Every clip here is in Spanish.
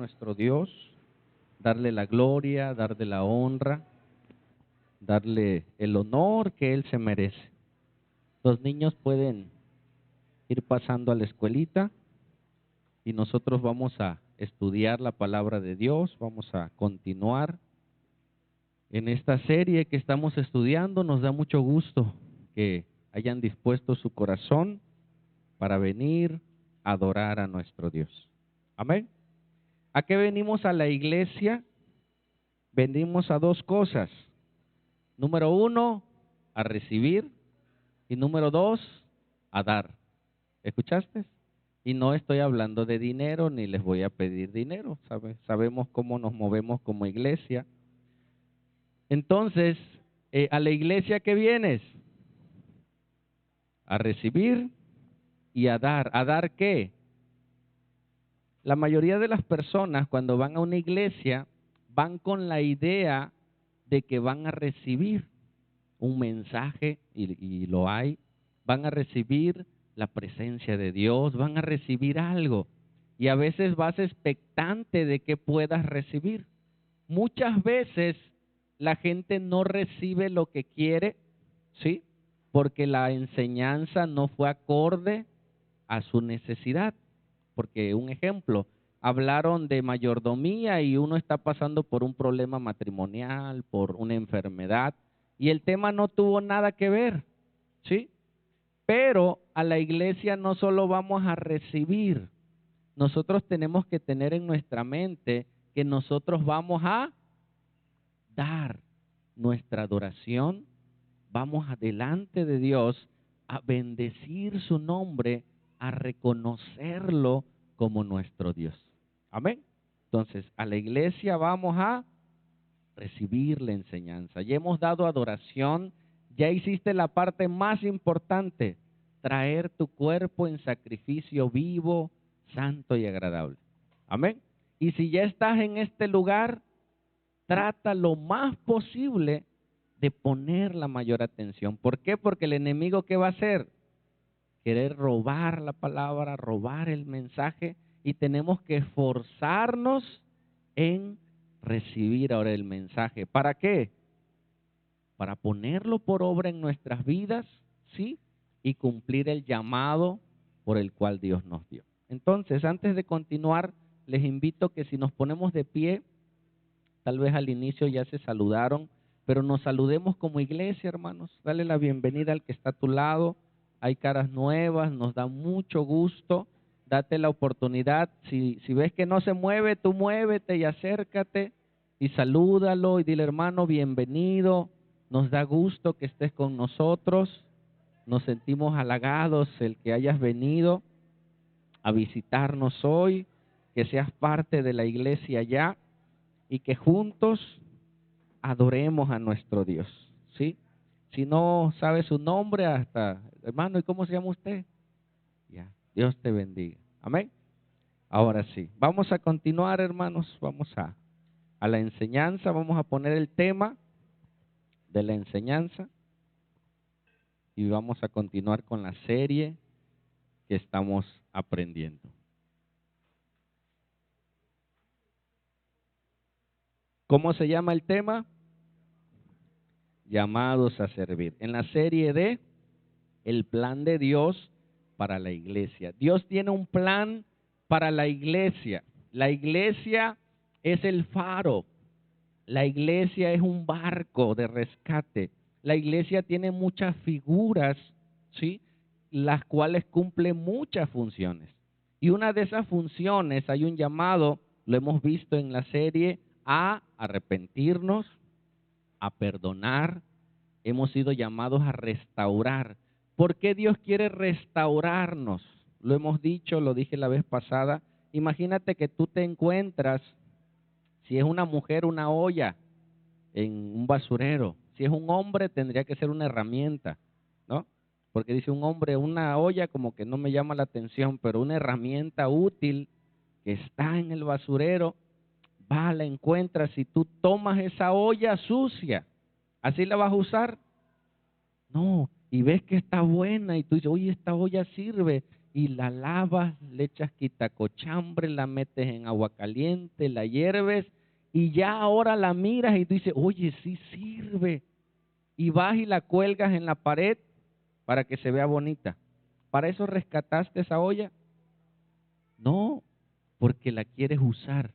nuestro Dios, darle la gloria, darle la honra, darle el honor que Él se merece. Los niños pueden ir pasando a la escuelita y nosotros vamos a estudiar la palabra de Dios, vamos a continuar en esta serie que estamos estudiando. Nos da mucho gusto que hayan dispuesto su corazón para venir a adorar a nuestro Dios. Amén. ¿A qué venimos a la iglesia? Venimos a dos cosas. Número uno, a recibir, y número dos, a dar. ¿Escuchaste? Y no estoy hablando de dinero, ni les voy a pedir dinero. Sabemos cómo nos movemos como iglesia. Entonces, a la iglesia, ¿qué vienes? A recibir y a dar. ¿A dar qué? La mayoría de las personas cuando van a una iglesia van con la idea de que van a recibir un mensaje, y lo hay, van a recibir la presencia de Dios, van a recibir algo, y a veces vas expectante de que puedas recibir. Muchas veces la gente no recibe lo que quiere, ¿sí? Porque la enseñanza no fue acorde a su necesidad. Porque un ejemplo, hablaron de mayordomía y uno está pasando por un problema matrimonial, por una enfermedad, y el tema no tuvo nada que ver, ¿sí? Pero a la iglesia no solo vamos a recibir, nosotros tenemos que tener en nuestra mente que nosotros vamos a dar nuestra adoración, vamos adelante de Dios a bendecir su nombre, a reconocerlo como nuestro Dios. Amén. Entonces, a la iglesia vamos a recibir la enseñanza. Ya hemos dado adoración, ya hiciste la parte más importante, traer tu cuerpo en sacrificio vivo, santo y agradable. Amén. Y si ya estás en este lugar, trata lo más posible de poner la mayor atención. ¿Por qué? Porque el enemigo, ¿qué va a hacer? Querer robar la palabra, robar el mensaje, y tenemos que esforzarnos en recibir ahora el mensaje. ¿Para qué? Para ponerlo por obra en nuestras vidas, ¿sí? Y cumplir el llamado por el cual Dios nos dio. Entonces, antes de continuar, les invito que si nos ponemos de pie, tal vez al inicio ya se saludaron, pero nos saludemos como iglesia, hermanos. Dale la bienvenida al que está a tu lado. Hay caras nuevas, nos da mucho gusto. Date la oportunidad. Si ves que no se mueve, tú muévete y acércate y salúdalo y dile, hermano, bienvenido. Nos da gusto que estés con nosotros. Nos sentimos halagados el que hayas venido a visitarnos hoy, que seas parte de la iglesia ya, y que juntos adoremos a nuestro Dios, ¿sí? Si no sabe su nombre, hasta, hermano, ¿y cómo se llama usted? Ya, Dios te bendiga. Amén. Ahora sí, vamos a continuar, hermanos, vamos a la enseñanza, vamos a poner el tema de la enseñanza y vamos a continuar con la serie que estamos aprendiendo. ¿Cómo se llama el tema? Llamados a servir. En la serie de el plan de Dios para la iglesia. Dios tiene un plan para la iglesia. La iglesia es el faro. La iglesia es un barco de rescate. La iglesia tiene muchas figuras, ¿sí? Las cuales cumplen muchas funciones. Y una de esas funciones, hay un llamado, lo hemos visto en la serie, a arrepentirnos, a perdonar. Hemos sido llamados a restaurar. ¿Por qué Dios quiere restaurarnos? Lo hemos dicho, lo dije la vez pasada. Imagínate que tú te encuentras, si es una mujer, una olla en un basurero. Si es un hombre, tendría que ser una herramienta, ¿no? Porque dice un hombre, una olla como que no me llama la atención, pero una herramienta útil que está en el basurero, va, la encuentras. Si tú tomas esa olla sucia, ¿así la vas a usar? No, y ves que está buena y tú dices, oye, esta olla sirve, y la lavas, le echas quitacochambre, la metes en agua caliente, la hierves y ya ahora la miras y tú dices, oye, sí sirve. Y vas y la cuelgas en la pared para que se vea bonita. ¿Para eso rescataste esa olla? No, porque la quieres usar.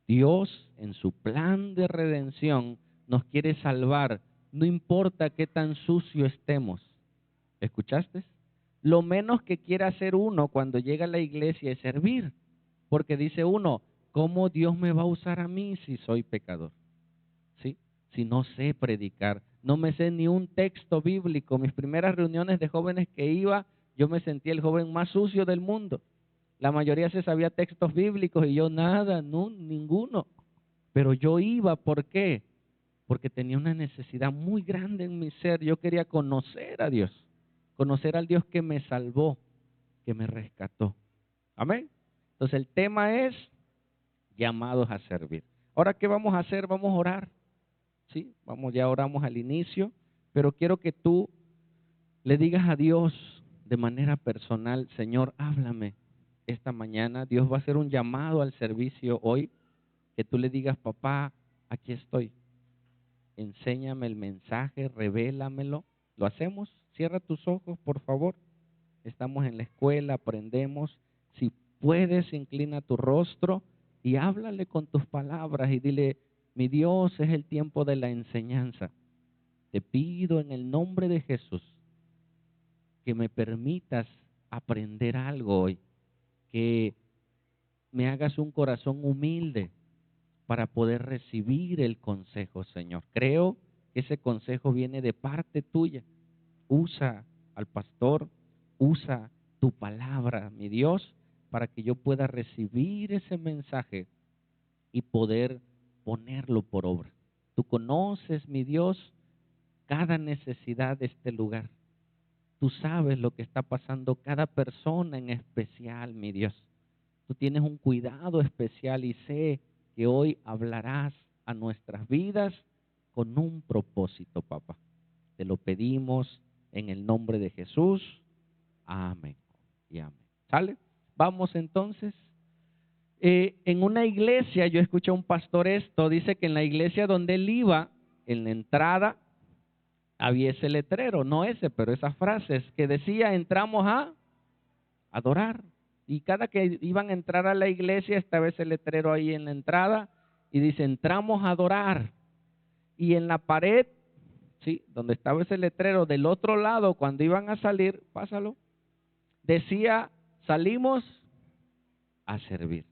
Dios, en su plan de redención, nos quiere salvar, no importa qué tan sucio estemos. ¿Escuchaste? Lo menos que quiere hacer uno cuando llega a la iglesia es servir, porque dice uno, ¿cómo Dios me va a usar a mí si soy pecador? ¿Sí? Si no sé predicar, no me sé ni un texto bíblico. Mis primeras reuniones de jóvenes que iba, yo me sentía el joven más sucio del mundo. La mayoría se sabía textos bíblicos y yo nada, no, ninguno. Pero yo iba, ¿por qué? Porque tenía una necesidad muy grande en mi ser. Yo quería conocer a Dios, conocer al Dios que me salvó, que me rescató. Amén. Entonces el tema es llamados a servir. Ahora, ¿qué vamos a hacer? Vamos a orar. Sí, vamos, ya oramos al inicio, pero quiero que tú le digas a Dios de manera personal, Señor, háblame esta mañana. Dios va a hacer un llamado al servicio hoy, que tú le digas, papá, aquí estoy. Enséñame el mensaje, revélamelo. ¿Lo hacemos? Cierra tus ojos, por favor. Estamos en la escuela, aprendemos. Si puedes, inclina tu rostro y háblale con tus palabras y dile, mi Dios, es el tiempo de la enseñanza. Te pido en el nombre de Jesús que me permitas aprender algo hoy, que me hagas un corazón humilde para poder recibir el consejo, Señor. Creo que ese consejo viene de parte tuya. Usa al pastor, usa tu palabra, mi Dios, para que yo pueda recibir ese mensaje y poder ponerlo por obra. Tú conoces, mi Dios, cada necesidad de este lugar. Tú sabes lo que está pasando cada persona en especial, mi Dios. Tú tienes un cuidado especial y sé que hoy hablarás a nuestras vidas con un propósito, papá. Te lo pedimos en el nombre de Jesús. Amén y amén. ¿Sale? Vamos entonces. En una iglesia, yo escuché a un pastor esto, dice que en la iglesia donde él iba, en la entrada, había ese letrero, no ese, pero esas frases que decía, entramos a adorar. Y cada que iban a entrar a la iglesia, estaba ese letrero ahí en la entrada, y dice, entramos a adorar. Y en la pared, sí, donde estaba ese letrero, del otro lado, cuando iban a salir, pásalo, decía, salimos a servir.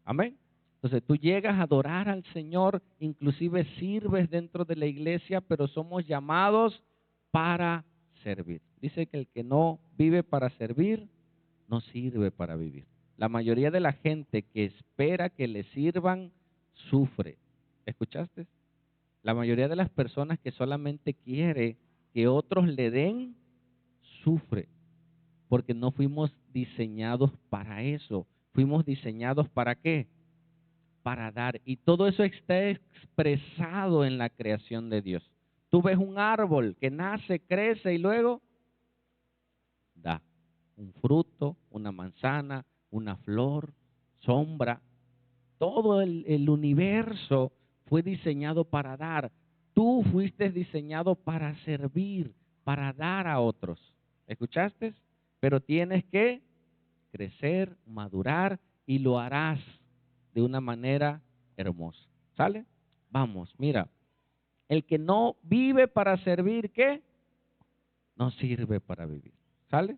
Amén. Entonces tú llegas a adorar al Señor, inclusive sirves dentro de la iglesia, pero somos llamados para servir. Dice que el que no vive para servir, no sirve para vivir. La mayoría de la gente que espera que le sirvan, sufre. ¿Escuchaste? La mayoría de las personas que solamente quiere que otros le den, sufre. Porque no fuimos diseñados para eso. Fuimos diseñados ¿para qué? Para dar. Y todo eso está expresado en la creación de Dios. Tú ves un árbol que nace, crece y luego da un fruto, una manzana, una flor, sombra. Todo el universo fue diseñado para dar. Tú fuiste diseñado para servir, para dar a otros. ¿Escuchaste? Pero tienes que crecer, madurar y lo harás de una manera hermosa. ¿Sale? Vamos, mira. El que no vive para servir, ¿qué? No sirve para vivir. ¿Sale?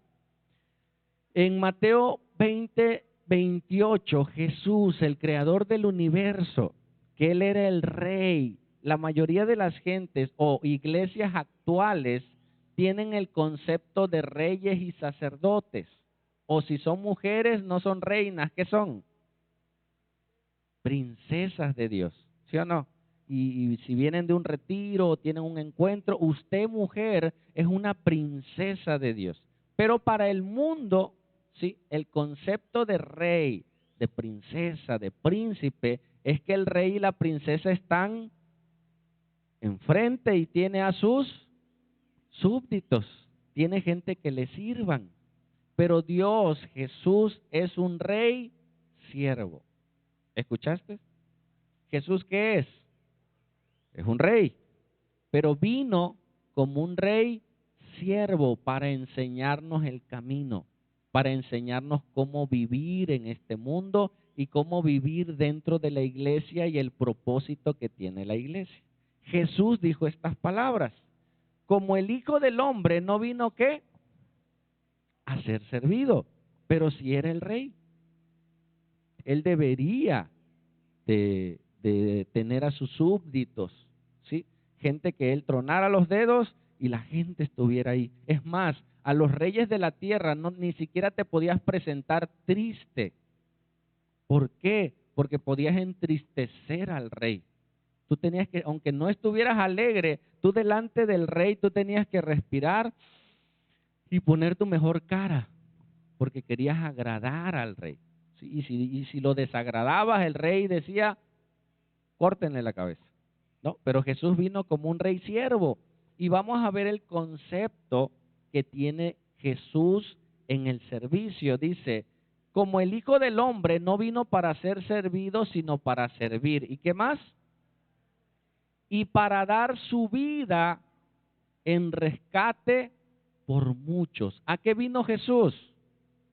En Mateo 20:28, Jesús, el creador del universo, que Él era el rey, la mayoría de las gentes o iglesias actuales tienen el concepto de reyes y sacerdotes. O si son mujeres, no son reinas, ¿qué son? Princesas de Dios, ¿sí o no? Y si vienen de un retiro o tienen un encuentro, usted mujer es una princesa de Dios. Pero para el mundo, sí, el concepto de rey, de princesa, de príncipe, es que el rey y la princesa están enfrente y tiene a sus súbditos, tiene gente que le sirvan. pero Dios, Jesús, es un rey siervo. ¿Escuchaste? ¿Jesús qué es? Es un rey, pero vino como un rey siervo para enseñarnos el camino, para enseñarnos cómo vivir en este mundo y cómo vivir dentro de la iglesia y el propósito que tiene la iglesia. Jesús dijo estas palabras: como el Hijo del Hombre no vino, ¿qué? A ser servido, pero si era el rey, él debería de tener a sus súbditos, ¿sí? Gente que él tronara los dedos y la gente estuviera ahí. Es más, a los reyes de la tierra ni siquiera te podías presentar triste. ¿Por qué? Porque podías entristecer al rey. Tú tenías que, aunque no estuvieras alegre, tú delante del rey, tú tenías que respirar y poner tu mejor cara, porque querías agradar al rey. ¿Sí? Y si lo desagradabas, el rey decía: córtenle la cabeza. ¿No? Pero Jesús vino como un rey siervo. Y vamos a ver el concepto que tiene Jesús en el servicio. Dice: como el Hijo del Hombre no vino para ser servido, sino para servir. ¿Y qué más? Y para dar su vida en rescate por muchos. ¿A qué vino Jesús?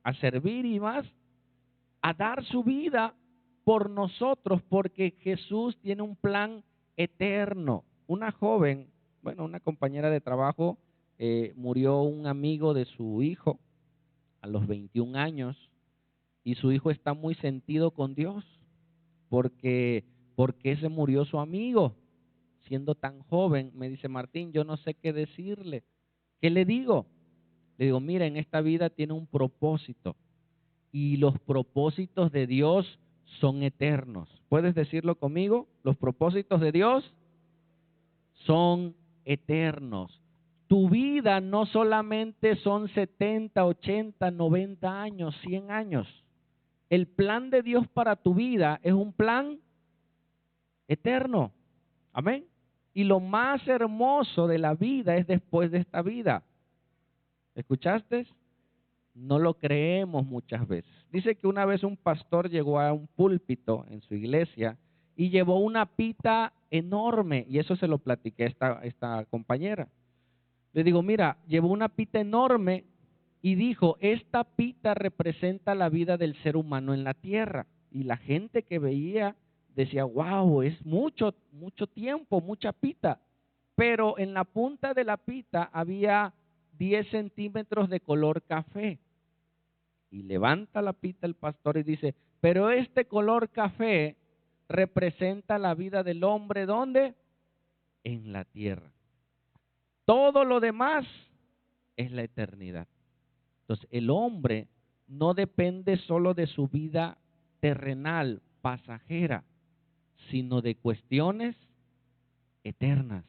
A servir y más, a dar su vida por nosotros, porque Jesús tiene un plan eterno. Una joven, bueno, una compañera de trabajo, murió un amigo de su hijo a los 21 años y su hijo está muy sentido con Dios porque se murió su amigo siendo tan joven. Me dice: Martín, yo no sé qué decirle. ¿Qué le digo? Le digo: mira, en esta vida tiene un propósito y los propósitos de Dios son eternos. ¿Puedes decirlo conmigo? Los propósitos de Dios son eternos. Tu vida no solamente son 70, 80, 90 años, 100 años. El plan de Dios para tu vida es un plan eterno. Amén. Y lo más hermoso de la vida es después de esta vida. ¿Escuchaste? No lo creemos muchas veces. Dice que una vez un pastor llegó a un púlpito en su iglesia y llevó una pita enorme, y eso se lo platiqué a esta compañera. Le digo: mira, llevó una pita enorme y dijo: esta pita representa la vida del ser humano en la tierra. Y la gente que veía decía: wow, es mucho, mucho tiempo, mucha pita. Pero en la punta de la pita había 10 centímetros de color café. Y levanta la pita el pastor y dice: pero este color café representa la vida del hombre, ¿dónde? En la tierra. Todo lo demás es la eternidad. Entonces, el hombre no depende solo de su vida terrenal, pasajera, sino de cuestiones eternas.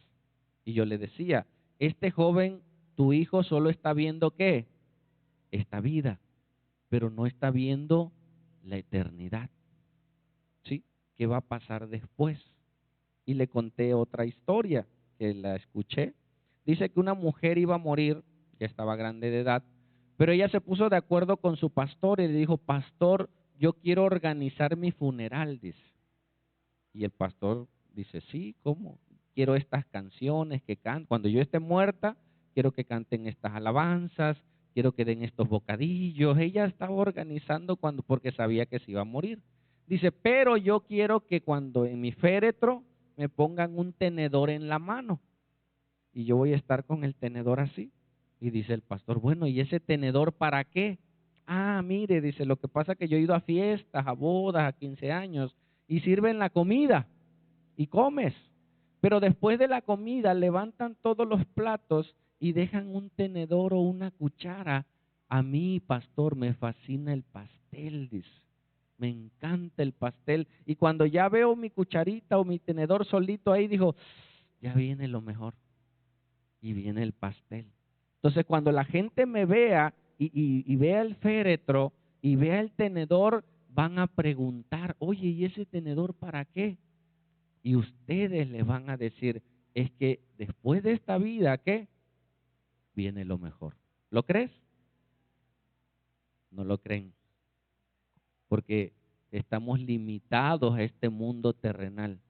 Y yo le decía: este joven, tu hijo, solo está viendo ¿qué? Esta vida, pero no está viendo la eternidad. ¿Sí? ¿Qué va a pasar después? Y le conté otra historia que la escuché. Dice que una mujer iba a morir, ya estaba grande de edad, pero ella se puso de acuerdo con su pastor y le dijo: pastor, yo quiero organizar mi funeral, dice. Y el pastor dice: sí, ¿cómo? Quiero estas canciones que canten. Cuando yo esté muerta, quiero que canten estas alabanzas, quiero que den estos bocadillos. Ella estaba organizando porque sabía que se iba a morir. Dice: pero yo quiero que cuando en mi féretro me pongan un tenedor en la mano. Y yo voy a estar con el tenedor así. Y dice el pastor: bueno, ¿y ese tenedor para qué? Ah, mire, dice, lo que pasa es que yo he ido a fiestas, a bodas, a 15 años, y sirven la comida, y comes. Pero después de la comida levantan todos los platos y dejan un tenedor o una cuchara. A mí, pastor, me fascina el pastel, dice. Me encanta el pastel. Y cuando ya veo mi cucharita o mi tenedor solito ahí, dijo: ya viene lo mejor. Y viene el pastel. Entonces, cuando la gente me vea y vea el féretro y vea el tenedor, van a preguntar: oye, ¿y ese tenedor para qué? Y ustedes le van a decir: es que después de esta vida, ¿qué? Viene lo mejor. ¿Lo crees? No lo creen. Porque estamos limitados a este mundo terrenal.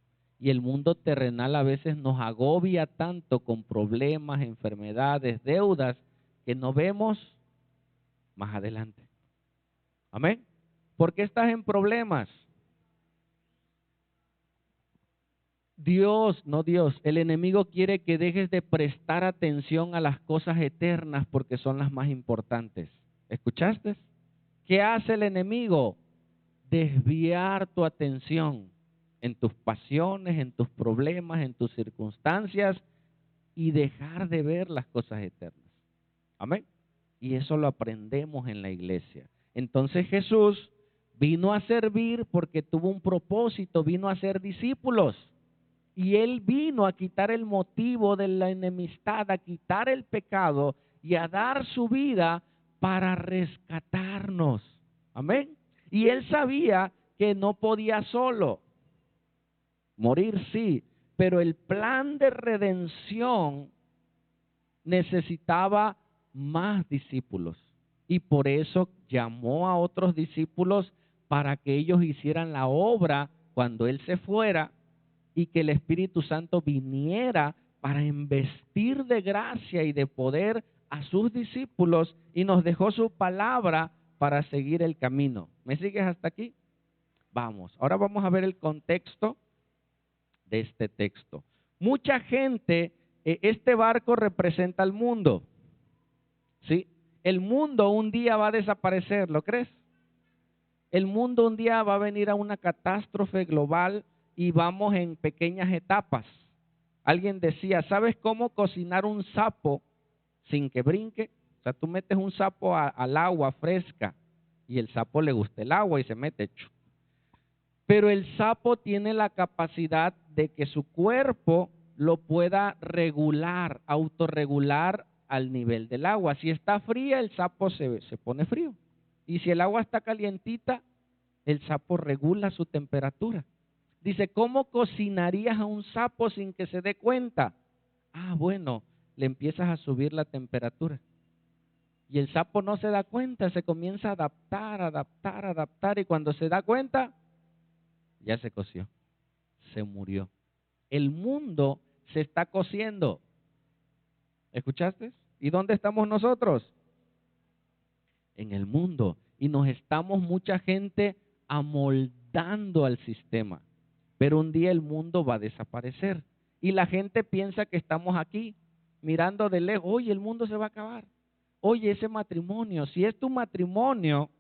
Y el mundo terrenal a veces nos agobia tanto con problemas, enfermedades, deudas, que no vemos más adelante. Amén. ¿Por qué estás en problemas? El enemigo quiere que dejes de prestar atención a las cosas eternas porque son las más importantes. ¿Escuchaste? ¿Qué hace el enemigo? Desviar tu atención en tus pasiones, en tus problemas, en tus circunstancias y dejar de ver las cosas eternas. Amén. Y eso lo aprendemos en la iglesia. Entonces Jesús vino a servir porque tuvo un propósito, vino a ser discípulos. Y Él vino a quitar el motivo de la enemistad, a quitar el pecado y a dar su vida para rescatarnos. Amén. Y Él sabía que no podía solo. Morir sí, pero el plan de redención necesitaba más discípulos. Y por eso llamó a otros discípulos para que ellos hicieran la obra cuando Él se fuera y que el Espíritu Santo viniera para investir de gracia y de poder a sus discípulos y nos dejó su palabra para seguir el camino. ¿Me sigues hasta aquí? Vamos, ahora vamos a ver el contexto de este texto. Mucha gente, este barco representa al mundo, ¿sí? El mundo un día va a desaparecer, ¿lo crees? El mundo un día va a venir a una catástrofe global y vamos en pequeñas etapas. Alguien decía, ¿sabes cómo cocinar un sapo sin que brinque? O sea, tú metes un sapo al agua fresca y el sapo le gusta el agua y se mete. Pero el sapo tiene la capacidad de que su cuerpo lo pueda regular, autorregular al nivel del agua. Si está fría, el sapo se pone frío. Y si el agua está calientita, el sapo regula su temperatura. Dice, ¿cómo cocinarías a un sapo sin que se dé cuenta? Ah, bueno, le empiezas a subir la temperatura. Y el sapo no se da cuenta, se comienza a adaptar, y cuando se da cuenta, ya se coció, se murió. El mundo se está cociendo. ¿Escuchaste? ¿Y dónde estamos nosotros? En el mundo. Y nos estamos mucha gente amoldando al sistema. Pero un día el mundo va a desaparecer. Y la gente piensa que estamos aquí, mirando de lejos. Oye, el mundo se va a acabar. Oye, ese matrimonio, si es tu matrimonio,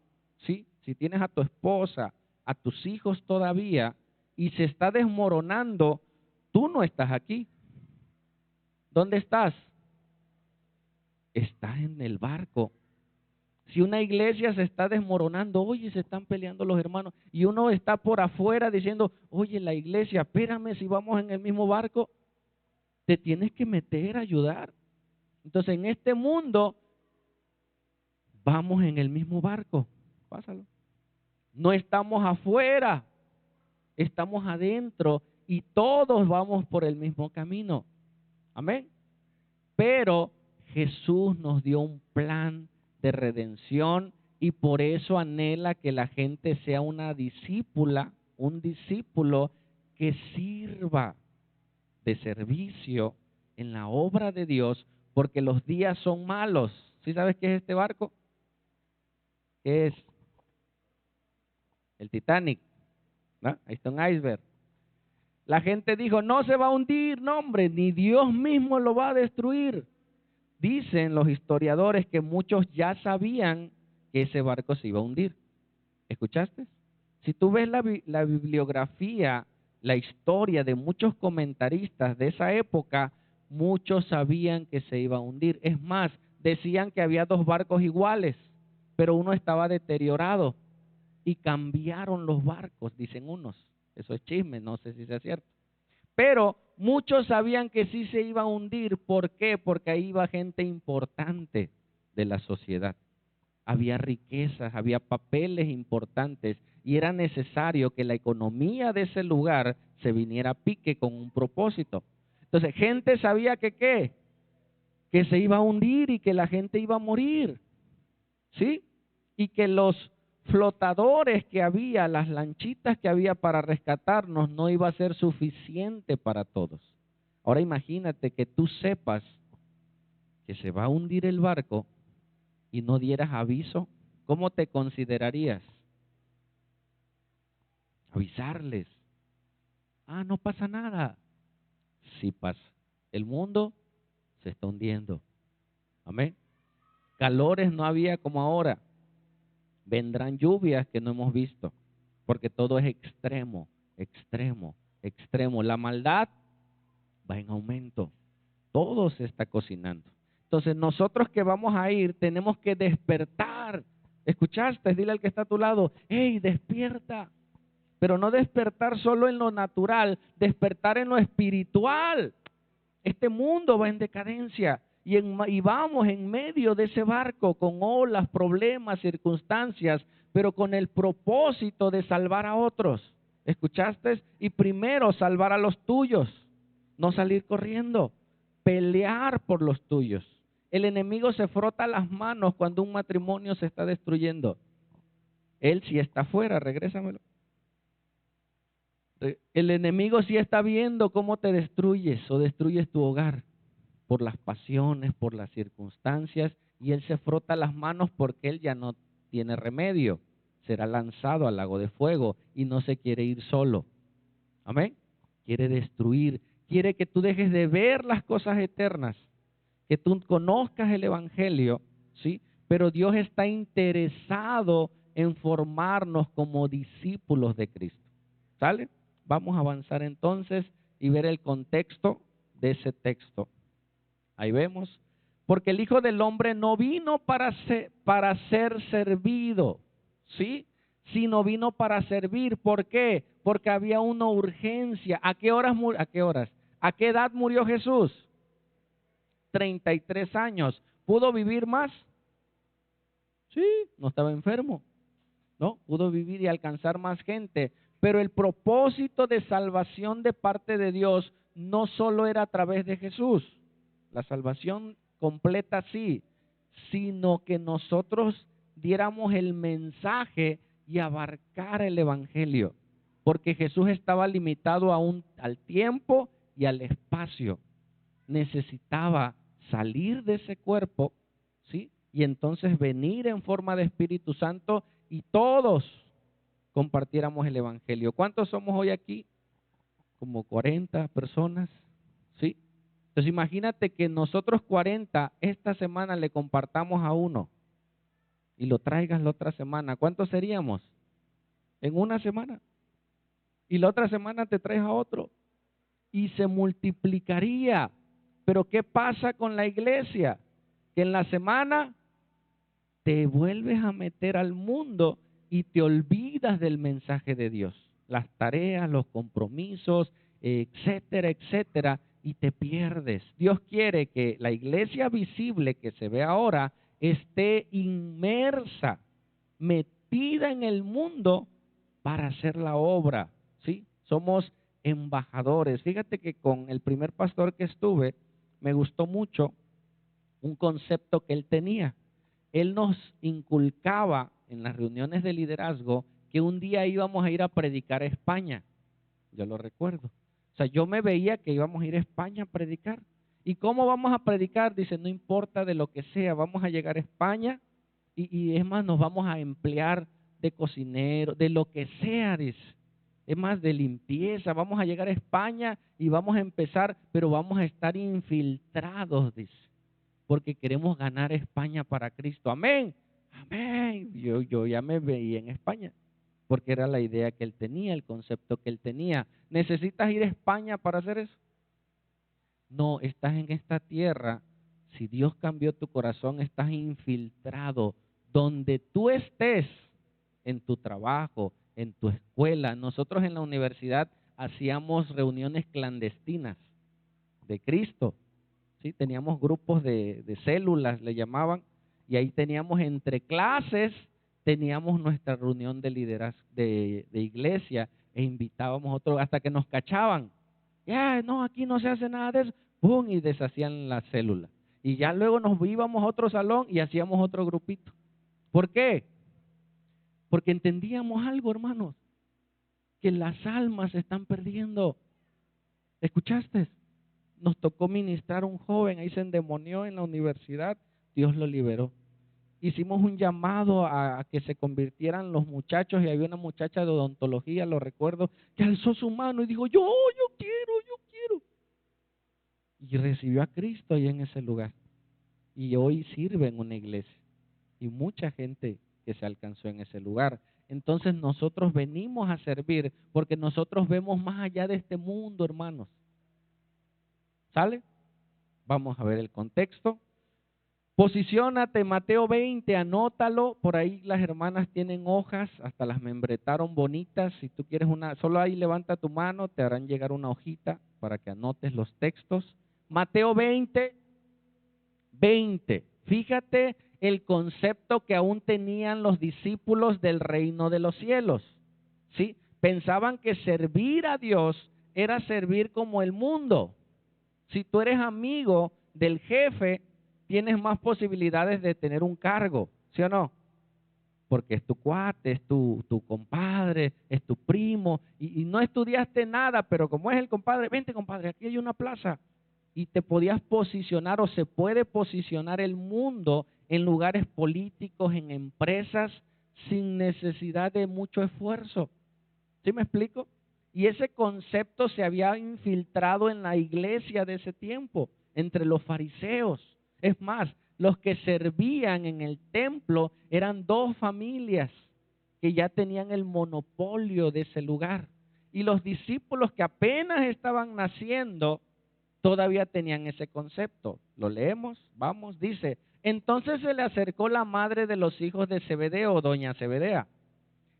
¿sí? Si tienes a tu esposa, a tus hijos todavía, y se está desmoronando, tú no estás aquí. ¿Dónde estás? Estás en el barco. Si una iglesia se está desmoronando, oye, se están peleando los hermanos, y uno está por afuera diciendo, oye, la iglesia, espérame, si vamos en el mismo barco, te tienes que meter a ayudar. Entonces, en este mundo, vamos en el mismo barco. Pásalo. No estamos afuera, estamos adentro y todos vamos por el mismo camino. Amén. Pero Jesús nos dio un plan de redención y por eso anhela que la gente sea una discípula, un discípulo que sirva de servicio en la obra de Dios, porque los días son malos. ¿Sí sabes qué es este barco? ¿Qué es? El Titanic, ¿no? Ahí está un iceberg. La gente dijo, no se va a hundir, no hombre, ni Dios mismo lo va a destruir. Dicen los historiadores que muchos ya sabían que ese barco se iba a hundir. ¿Escuchaste? Si tú ves la bibliografía, la historia de muchos comentaristas de esa época, muchos sabían que se iba a hundir. Es más, decían que había dos barcos iguales, pero uno estaba deteriorado y cambiaron los barcos, dicen unos. Eso es chisme, no sé si sea cierto. Pero muchos sabían que sí se iba a hundir. ¿Por qué? Porque ahí iba gente importante de la sociedad. Había riquezas, había papeles importantes y era necesario que la economía de ese lugar se viniera a pique con un propósito. Entonces, gente sabía que ¿qué? Que se iba a hundir y que la gente iba a morir. ¿Sí? y que los flotadores que había, las lanchitas que había para rescatarnos, no iba a ser suficiente para todos. Ahora imagínate que tú sepas que se va a hundir el barco y no dieras aviso. ¿Cómo te considerarías? Avisarles. Ah, no pasa nada. Sí pasa. El mundo se está hundiendo. Amén. Calores no había como ahora. Vendrán lluvias que no hemos visto, porque todo es extremo, extremo, extremo. La maldad va en aumento. Todo se está cocinando. Entonces nosotros que vamos a ir tenemos que despertar. ¿Escuchaste? Dile al que está a tu lado, hey, despierta. Pero no despertar solo en lo natural, despertar en lo espiritual. Este mundo va en decadencia y vamos en medio de ese barco con olas, problemas, circunstancias, pero con el propósito de salvar a otros. ¿Escuchaste? Y primero salvar a los tuyos, no salir corriendo, pelear por los tuyos. El enemigo se frota las manos cuando un matrimonio se está destruyendo. Él si está afuera, regrésamelo. El enemigo sí está viendo cómo te destruyes o destruyes tu hogar por las pasiones, por las circunstancias, y él se frota las manos porque él ya no tiene remedio. Será lanzado al lago de fuego y no se quiere ir solo. Amén. Quiere destruir, quiere que tú dejes de ver las cosas eternas, que tú conozcas el evangelio, ¿sí? Pero Dios está interesado en formarnos como discípulos de Cristo. ¿Sale? Vamos a avanzar entonces y ver el contexto de ese texto. Ahí vemos, porque el Hijo del Hombre no vino para ser servido, ¿sí? Sino vino para servir. ¿Por qué? Porque había una urgencia. ¿A qué horas? ¿A qué edad murió Jesús? 33 años. ¿Pudo vivir más? Sí, no estaba enfermo, ¿no? Pudo vivir y alcanzar más gente. Pero el propósito de salvación de parte de Dios no solo era a través de Jesús, la salvación completa sí, sino que nosotros diéramos el mensaje y abarcara el evangelio, porque Jesús estaba limitado al tiempo y al espacio. Necesitaba salir de ese cuerpo, ¿sí? Y entonces venir en forma de Espíritu Santo y todos compartiéramos el evangelio. ¿Cuántos somos hoy aquí? Como 40 personas, ¿sí? Entonces imagínate que nosotros 40 esta semana le compartamos a uno y lo traigas la otra semana. ¿Cuántos seríamos? En una semana. Y la otra semana te traes a otro. Y se multiplicaría. Pero ¿qué pasa con la iglesia? Que en la semana te vuelves a meter al mundo y te olvidas del mensaje de Dios. Las tareas, los compromisos, etcétera, etcétera, y te pierdes. Dios quiere que la iglesia visible que se ve ahora esté inmersa, metida en el mundo para hacer la obra, ¿sí? Somos embajadores. Fíjate que con el primer pastor que estuve, me gustó mucho un concepto que él tenía. Él nos inculcaba en las reuniones de liderazgo que un día íbamos a ir a predicar a España. Yo lo recuerdo. O sea, yo me veía que íbamos a ir a España a predicar. ¿Y cómo vamos a predicar? Dice, no importa de lo que sea, vamos a llegar a España y es más, nos vamos a emplear de cocinero, de lo que sea, dice. Es más, de limpieza, vamos a llegar a España y vamos a empezar, pero vamos a estar infiltrados, dice, porque queremos ganar España para Cristo. Amén, amén. Yo ya me veía en España, porque era la idea que él tenía, el concepto que él tenía. ¿Necesitas ir a España para hacer eso? No, estás en esta tierra. Si Dios cambió tu corazón, estás infiltrado. Donde tú estés, en tu trabajo, en tu escuela. Nosotros en la universidad hacíamos reuniones clandestinas de Cristo. ¿Sí? Teníamos grupos de células, le llamaban, y ahí teníamos entre clases, teníamos nuestra reunión de liderazgo de iglesia e invitábamos a otros hasta que nos cachaban. Ya, no, aquí no se hace nada de eso. ¡Pum! Y deshacían la célula. Y ya luego nos íbamos a otro salón y hacíamos otro grupito. ¿Por qué? porque entendíamos algo, hermanos, que las almas se están perdiendo. ¿Escuchaste? Nos tocó ministrar a un joven, ahí se endemonió en la universidad, Dios lo liberó. Hicimos un llamado a que se convirtieran los muchachos y había una muchacha de odontología, lo recuerdo, que alzó su mano y dijo, yo quiero. Y recibió a Cristo ahí en ese lugar. Y hoy sirve en una iglesia. Y mucha gente que se alcanzó en ese lugar. Entonces nosotros venimos a servir porque nosotros vemos más allá de este mundo, hermanos. ¿Sale? Vamos a ver el contexto. Posiciónate, Mateo 20, anótalo, por ahí las hermanas tienen hojas, hasta las membretaron bonitas, si tú quieres una, solo ahí levanta tu mano, te harán llegar una hojita para que anotes los textos. Mateo 20, fíjate el concepto que aún tenían los discípulos del reino de los cielos, ¿sí? Pensaban que servir a Dios era servir como el mundo. Si tú eres amigo del jefe, tienes más posibilidades de tener un cargo, ¿sí o no? Porque es tu cuate, es tu compadre, es tu primo, y no estudiaste nada, pero como es el compadre, vente compadre, aquí hay una plaza. Y te podías posicionar o se puede posicionar el mundo en lugares políticos, en empresas, sin necesidad de mucho esfuerzo. ¿Sí me explico? Y ese concepto se había infiltrado en la iglesia de ese tiempo, entre los fariseos. Es más, los que servían en el templo eran dos familias que ya tenían el monopolio de ese lugar. Y los discípulos que apenas estaban naciendo todavía tenían ese concepto. Lo leemos, vamos, dice, entonces se le acercó la madre de los hijos de Zebedeo, doña Zebedea,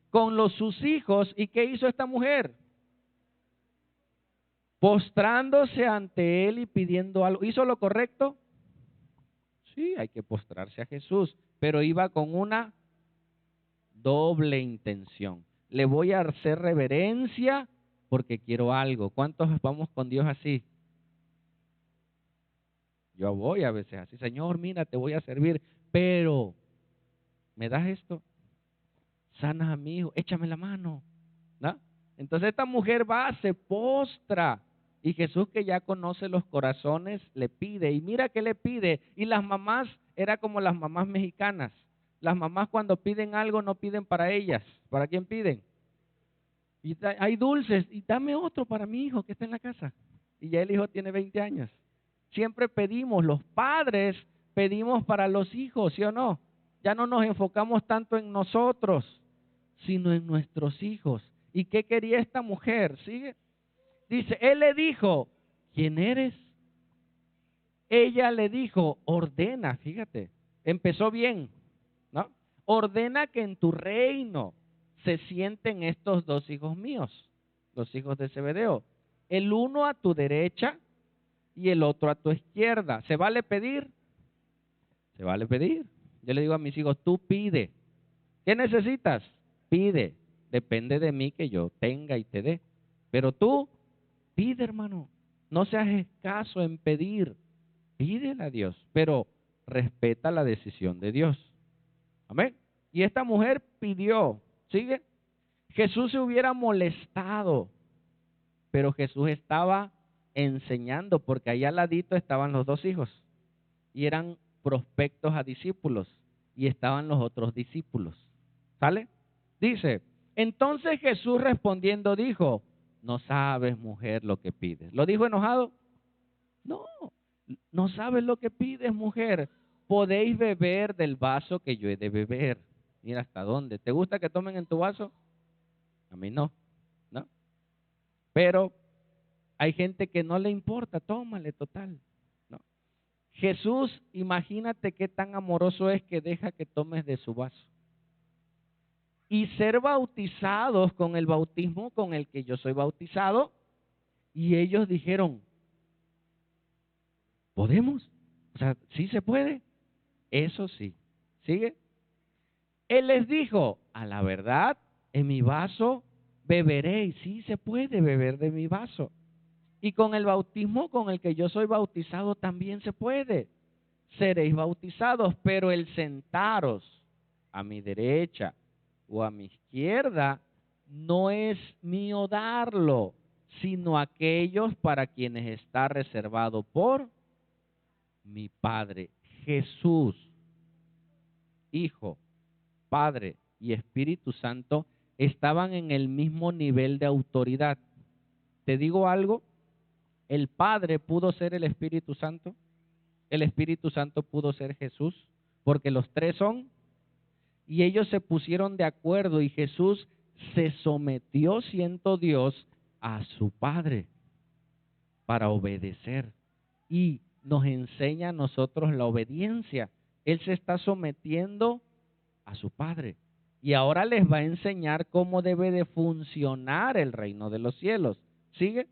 con sus hijos, ¿y qué hizo esta mujer? Postrándose ante él y pidiendo algo. ¿Hizo lo correcto? Sí, hay que postrarse a Jesús, pero iba con una doble intención. Le voy a hacer reverencia porque quiero algo. ¿Cuántos vamos con Dios así? Yo voy a veces así, Señor, mira, te voy a servir, pero ¿me das esto? Sanas a mi hijo, échame la mano, ¿no? Entonces esta mujer va, se postra, y Jesús, que ya conoce los corazones, le pide, y mira que le pide, y las mamás, era como las mamás mexicanas, las mamás cuando piden algo no piden para ellas, ¿para quién piden? Y hay dulces, y dame otro para mi hijo que está en la casa, y ya el hijo tiene 20 años. Siempre pedimos, los padres pedimos para los hijos, ¿sí o no? Ya no nos enfocamos tanto en nosotros, sino en nuestros hijos. ¿Y qué quería esta mujer? ¿Sigue? Dice, él le dijo, ¿quién eres? Ella le dijo, ordena, fíjate, empezó bien, ¿no? Ordena que en tu reino se sienten estos dos hijos míos, los hijos de Zebedeo, el uno a tu derecha y el otro a tu izquierda. ¿Se vale pedir? Se vale pedir. Yo le digo a mis hijos, tú pide. ¿Qué necesitas? Pide. Depende de mí que yo tenga y te dé. Pero tú pide, hermano. No seas escaso en pedir. Pídele a Dios, pero respeta la decisión de Dios. Amén. Y esta mujer pidió. ¿Sigue? Jesús se hubiera molestado, pero Jesús estaba enseñando, porque allá al ladito estaban los dos hijos y eran prospectos a discípulos y estaban los otros discípulos. ¿Sale? Dice, entonces Jesús respondiendo dijo, no sabes, mujer, lo que pides. ¿Lo dijo enojado? No, no sabes lo que pides, mujer. Podéis beber del vaso que yo he de beber. Mira hasta dónde. ¿Te gusta que tomen en tu vaso? A mí no, ¿no? Pero hay gente que no le importa, tómale total, ¿no? Jesús, imagínate qué tan amoroso es que deja que tomes de su vaso. Y ser bautizados con el bautismo con el que yo soy bautizado. Y ellos dijeron, ¿podemos? O sea, ¿sí se puede? Eso sí. ¿Sigue? Él les dijo, a la verdad, en mi vaso beberéis. Sí se puede beber de mi vaso. Y con el bautismo con el que yo soy bautizado también se puede. Seréis bautizados, pero el sentaros a mi derecha o a mi izquierda, no es mío darlo, sino aquellos para quienes está reservado por mi Padre. Jesús, Hijo, Padre y Espíritu Santo estaban en el mismo nivel de autoridad. Te digo algo, el Padre pudo ser el Espíritu Santo, el Espíritu Santo pudo ser Jesús, porque los tres son, y ellos se pusieron de acuerdo y Jesús se sometió siendo Dios a su Padre para obedecer y nos enseña a nosotros la obediencia. Él se está sometiendo a su Padre y ahora les va a enseñar cómo debe de funcionar el reino de los cielos. ¿Sigue?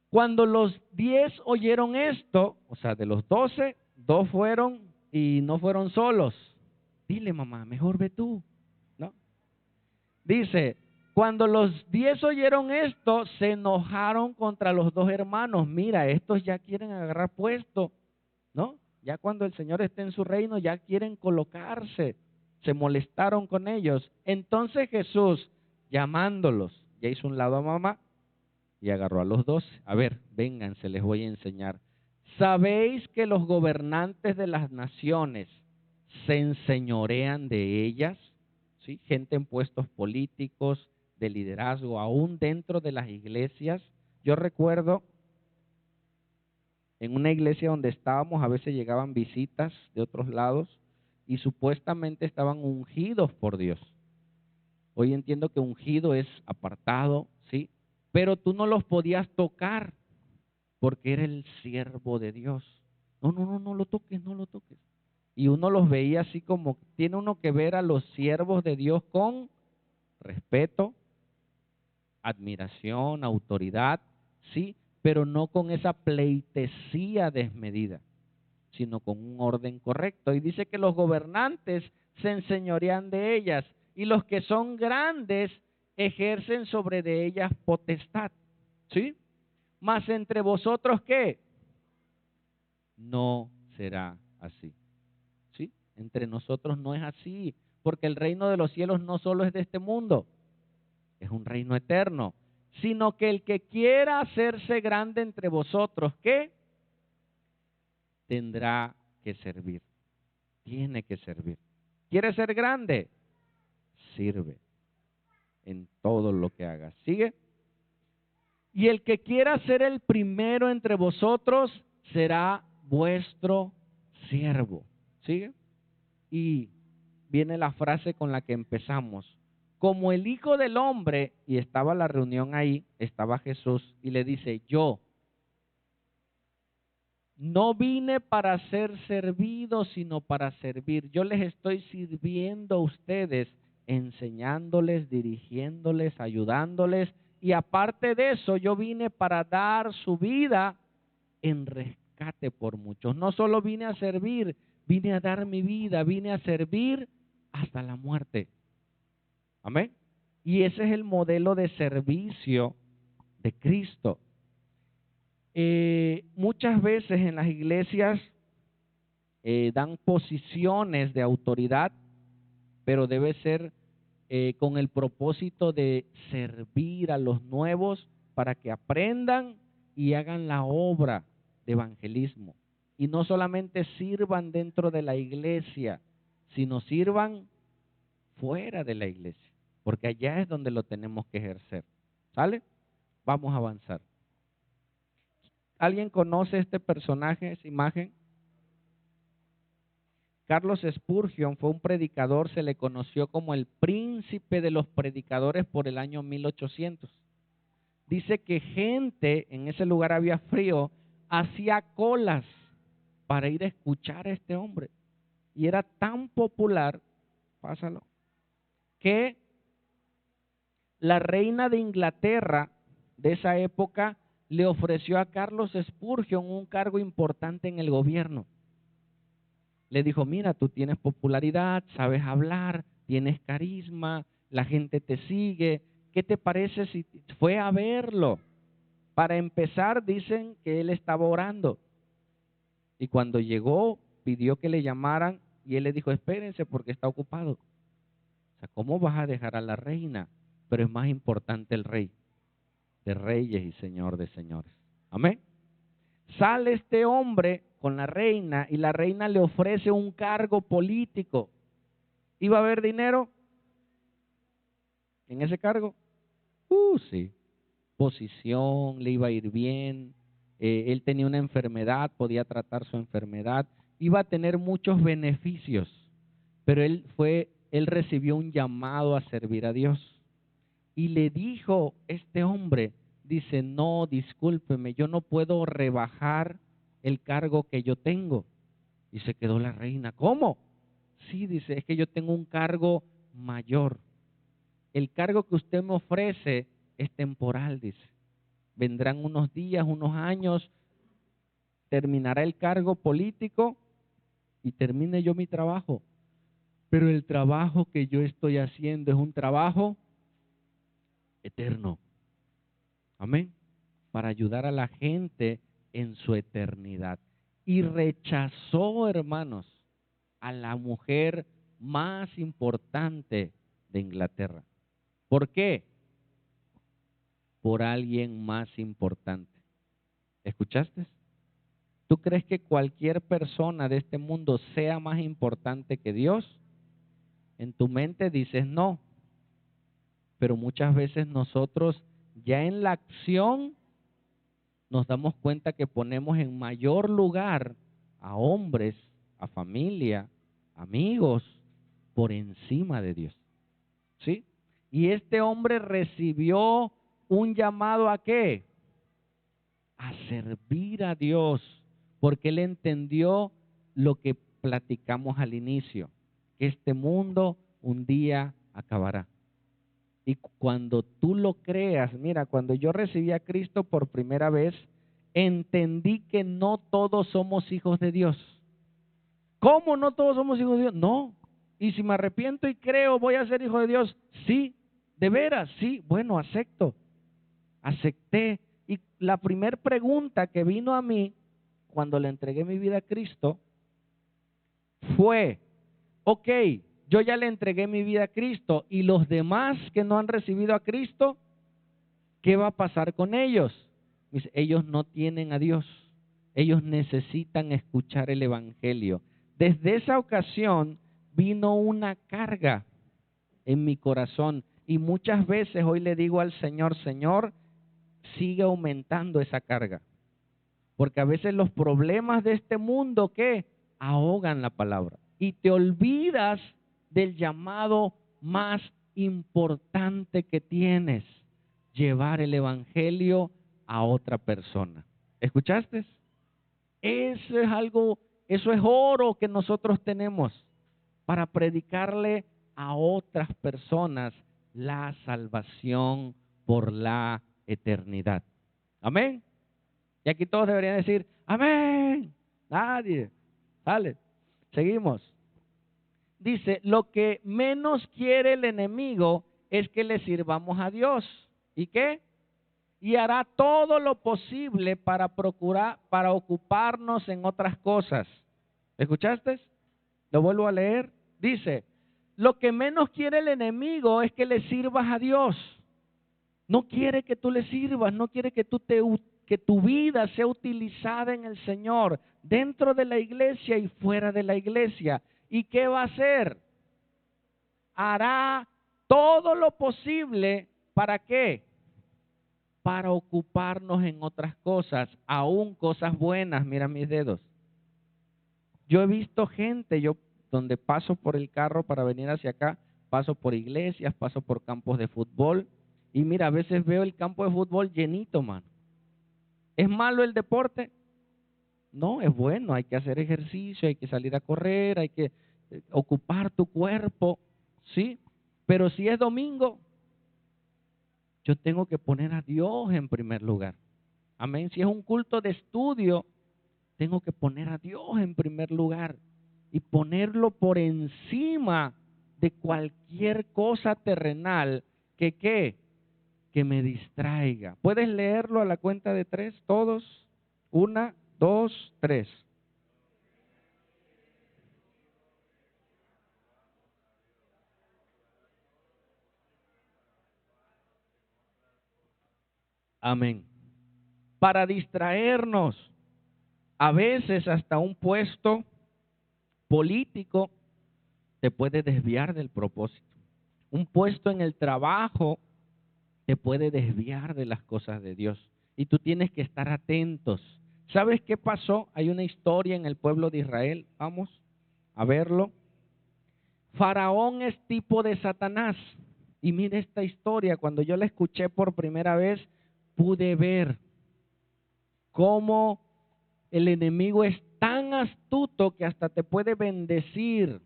Cuando los 10 oyeron esto, o sea, de los 12, 2 fueron y no fueron solos. Dile, mamá, mejor ve tú, ¿no? Dice, cuando los 10 oyeron esto, se enojaron contra los 2 hermanos. Mira, estos ya quieren agarrar puesto, ¿no? Ya cuando el Señor esté en su reino, ya quieren colocarse. Se molestaron con ellos. Entonces Jesús, llamándolos, ya hizo un lado a mamá y agarró a los 12. A ver, vénganse, les voy a enseñar. ¿Sabéis que los gobernantes de las naciones se enseñorean de ellas? ¿Sí? Gente en puestos políticos, de liderazgo, aún dentro de las iglesias. Yo recuerdo en una iglesia donde estábamos, a veces llegaban visitas de otros lados y supuestamente estaban ungidos por Dios. Hoy entiendo que ungido es apartado, ¿sí? Pero tú no los podías tocar porque era el siervo de Dios. No, no, no, no lo toques, no lo toques. Y uno los veía así como, tiene uno que ver a los siervos de Dios con respeto, admiración, autoridad, sí, pero no con esa pleitesía desmedida, sino con un orden correcto. Y dice que los gobernantes se enseñorean de ellas y los que son grandes ejercen sobre de ellas potestad, ¿sí? Mas entre vosotros, ¿qué? No será así, ¿sí? Entre nosotros no es así, porque el reino de los cielos no solo es de este mundo, es un reino eterno, sino que el que quiera hacerse grande entre vosotros, ¿qué? Tendrá que servir, tiene que servir. ¿Quiere ser grande? Sirve en todo lo que haga. ¿Sigue? Y el que quiera ser el primero entre vosotros será vuestro siervo. ¿Sigue? Y viene la frase con la que empezamos. Como el Hijo del Hombre, y estaba la reunión ahí, estaba Jesús, y le dice, yo no vine para ser servido, sino para servir. Yo les estoy sirviendo a ustedes, enseñándoles, dirigiéndoles, ayudándoles, y aparte de eso, yo vine para dar su vida en rescate por muchos. No solo vine a servir, vine a dar mi vida, vine a servir hasta la muerte. Amén. Y ese es el modelo de servicio de Cristo. Muchas veces en las iglesias dan posiciones de autoridad, pero debe ser con el propósito de servir a los nuevos para que aprendan y hagan la obra de evangelismo. Y no solamente sirvan dentro de la iglesia, sino sirvan fuera de la iglesia, porque allá es donde lo tenemos que ejercer. ¿Sale? Vamos a avanzar. ¿Alguien conoce este personaje, esa imagen? Carlos Spurgeon fue un predicador, se le conoció como el príncipe de los predicadores por el año 1800. Dice que gente, en ese lugar había frío, hacía colas para ir a escuchar a este hombre. Y era tan popular, pásalo, que la reina de Inglaterra de esa época le ofreció a Carlos Spurgeon un cargo importante en el gobierno. Le dijo, mira, tú tienes popularidad, sabes hablar, tienes carisma, la gente te sigue. ¿Qué te parece si fue a verlo? Para empezar, dicen que él estaba orando. Y cuando llegó, pidió que le llamaran y él le dijo, espérense porque está ocupado. O sea, ¿cómo vas a dejar a la reina? Pero es más importante el rey de reyes y señor de señores. Amén. Sale este hombre con la reina y la reina le ofrece un cargo político. ¿Iba a haber dinero en ese cargo? Sí. Posición, le iba a ir bien. Él tenía una enfermedad, podía tratar su enfermedad. Iba a tener muchos beneficios. Pero él recibió un llamado a servir a Dios. Y le dijo este hombre, dice, no, discúlpeme, yo no puedo rebajar el cargo que yo tengo. Y se quedó la reina, ¿cómo? Sí, dice, es que yo tengo un cargo mayor. El cargo que usted me ofrece es temporal, dice. Vendrán unos días, unos años, terminará el cargo político y termine yo mi trabajo. Pero el trabajo que yo estoy haciendo es un trabajo eterno. Amén. Para ayudar a la gente en su eternidad. Y rechazó, hermanos, a la mujer más importante de Inglaterra. ¿Por qué? Por alguien más importante. ¿Escuchaste? ¿Tú crees que cualquier persona de este mundo sea más importante que Dios? En tu mente dices no, pero muchas veces nosotros ya en la acción nos damos cuenta que ponemos en mayor lugar a hombres, a familia, amigos, por encima de Dios. ¿Sí? Y este hombre recibió un llamado ¿a qué? A servir a Dios, porque él entendió lo que platicamos al inicio, que este mundo un día acabará. Y cuando tú lo creas, mira, cuando yo recibí a Cristo por primera vez, entendí que no todos somos hijos de Dios. ¿Cómo no todos somos hijos de Dios? No. Y si me arrepiento y creo, ¿voy a ser hijo de Dios? Sí. ¿De veras? Sí. Bueno, acepto. Acepté. Y la primera pregunta que vino a mí cuando le entregué mi vida a Cristo fue, ok, yo ya le entregué mi vida a Cristo y los demás que no han recibido a Cristo, ¿qué va a pasar con ellos? Dice, ellos no tienen a Dios. Ellos necesitan escuchar el Evangelio. Desde esa ocasión vino una carga en mi corazón y muchas veces hoy le digo al Señor, Señor, sigue aumentando esa carga. Porque a veces los problemas de este mundo, ¿qué? Ahogan la palabra. Y te olvidas del llamado más importante que tienes, llevar el Evangelio a otra persona. ¿Escuchaste? Eso es algo, eso es oro que nosotros tenemos para predicarle a otras personas la salvación por la eternidad. Amén. Y aquí todos deberían decir, amén. Nadie. Dale. Seguimos. Dice, lo que menos quiere el enemigo es que le sirvamos a Dios. ¿Y qué? Y hará todo lo posible para ocuparnos en otras cosas. ¿Escuchaste? Lo vuelvo a leer. Dice, lo que menos quiere el enemigo es que le sirvas a Dios. No quiere que tú le sirvas, no quiere que que tu vida sea utilizada en el Señor, dentro de la iglesia y fuera de la iglesia. ¿Y qué va a hacer? Hará todo lo posible, ¿para qué? Para ocuparnos en otras cosas, aún cosas buenas. Mira mis dedos. Yo he visto gente, yo donde paso por el carro para venir hacia acá, paso por iglesias, paso por campos de fútbol, y mira, a veces veo el campo de fútbol llenito, mano. ¿Es malo el deporte? No, es bueno, hay que hacer ejercicio, hay que salir a correr, hay que ocupar tu cuerpo, ¿sí? Pero si es domingo, yo tengo que poner a Dios en primer lugar. Amén. Si es un culto de estudio, tengo que poner a Dios en primer lugar y ponerlo por encima de cualquier cosa terrenal que me distraiga. ¿Puedes leerlo a la cuenta de 3 todos? 1, 2, 3. Amén. Para distraernos, a veces hasta un puesto político te puede desviar del propósito. Un puesto en el trabajo te puede desviar de las cosas de Dios. Y tú tienes que estar atentos. ¿Sabes qué pasó? Hay una historia en el pueblo de Israel. Vamos a verlo. Faraón es tipo de Satanás. Y mire esta historia. Cuando yo la escuché por primera vez, pude ver cómo el enemigo es tan astuto que hasta te puede bendecir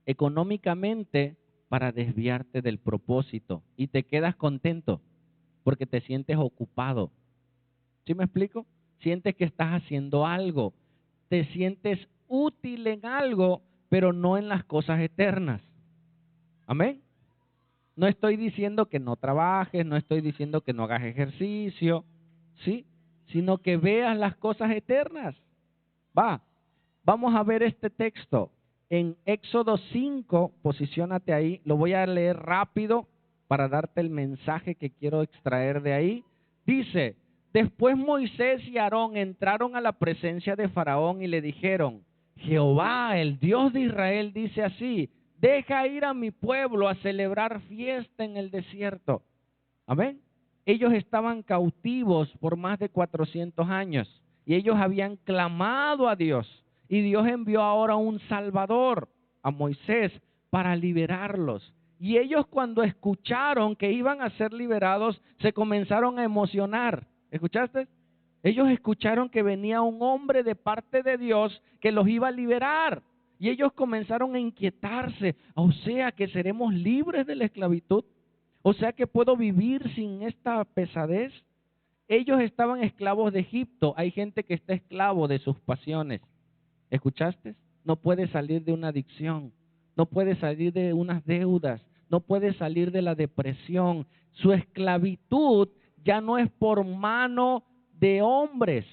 económicamente para desviarte del propósito y te quedas contento porque te sientes ocupado. ¿Sí me explico? Sientes que estás haciendo algo, te sientes útil en algo, pero no en las cosas eternas. Amén. No estoy diciendo que no trabajes, no estoy diciendo que no hagas ejercicio, ¿sí? Sino que veas las cosas eternas. Vamos a ver este texto en Éxodo 5, posiciónate ahí, lo voy a leer rápido para darte el mensaje que quiero extraer de ahí. Dice, después Moisés y Aarón entraron a la presencia de Faraón y le dijeron, Jehová, el Dios de Israel, dice así, deja ir a mi pueblo a celebrar fiesta en el desierto. Amén. Ellos estaban cautivos por más de 400 años y ellos habían clamado a Dios. Y Dios envió ahora un Salvador, a Moisés, para liberarlos. Y ellos cuando escucharon que iban a ser liberados, se comenzaron a emocionar. ¿Escuchaste? Ellos escucharon que venía un hombre de parte de Dios que los iba a liberar. Y ellos comenzaron a inquietarse. O sea que seremos libres de la esclavitud. O sea que puedo vivir sin esta pesadez. Ellos estaban esclavos de Egipto. Hay gente que está esclavo de sus pasiones. ¿Escuchaste? No puede salir de una adicción, no puede salir de unas deudas, no puede salir de la depresión. Su esclavitud ya no es por mano de hombres,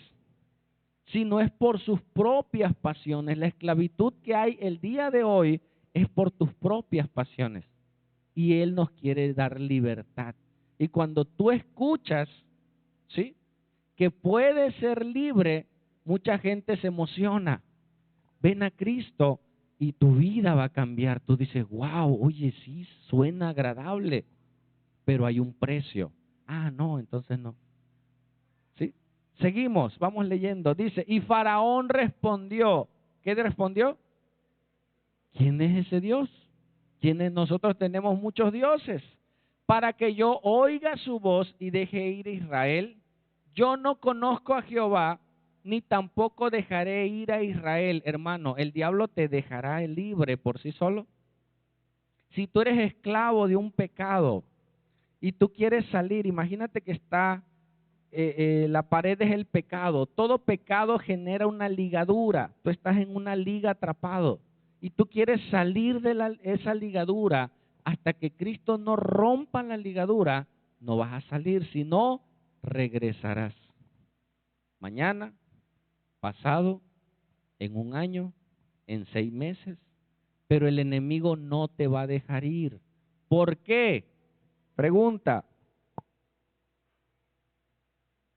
sino es por sus propias pasiones. La esclavitud que hay el día de hoy es por tus propias pasiones. Y Él nos quiere dar libertad. Y cuando tú escuchas, ¿sí?, que puedes ser libre, mucha gente se emociona. Ven a Cristo y tu vida va a cambiar. Tú dices, wow, oye, sí, suena agradable, pero hay un precio. Ah, no, entonces no. ¿Sí? Seguimos, vamos leyendo. Dice, y Faraón respondió. ¿Qué respondió? ¿Quién es ese Dios? Nosotros tenemos muchos dioses. Para que yo oiga su voz y deje ir a Israel. Yo no conozco a Jehová, ni tampoco dejaré ir a Israel. Hermano, el diablo te dejará libre por sí solo. Si tú eres esclavo de un pecado y tú quieres salir, imagínate que está, la pared es el pecado. Todo pecado genera una ligadura. Tú estás en una liga atrapado y tú quieres salir de esa ligadura. Hasta que Cristo no rompa la ligadura, no vas a salir, sino regresarás. Mañana, pasado, en un año, en 6 meses, pero el enemigo no te va a dejar ir. ¿Por qué? Pregunta.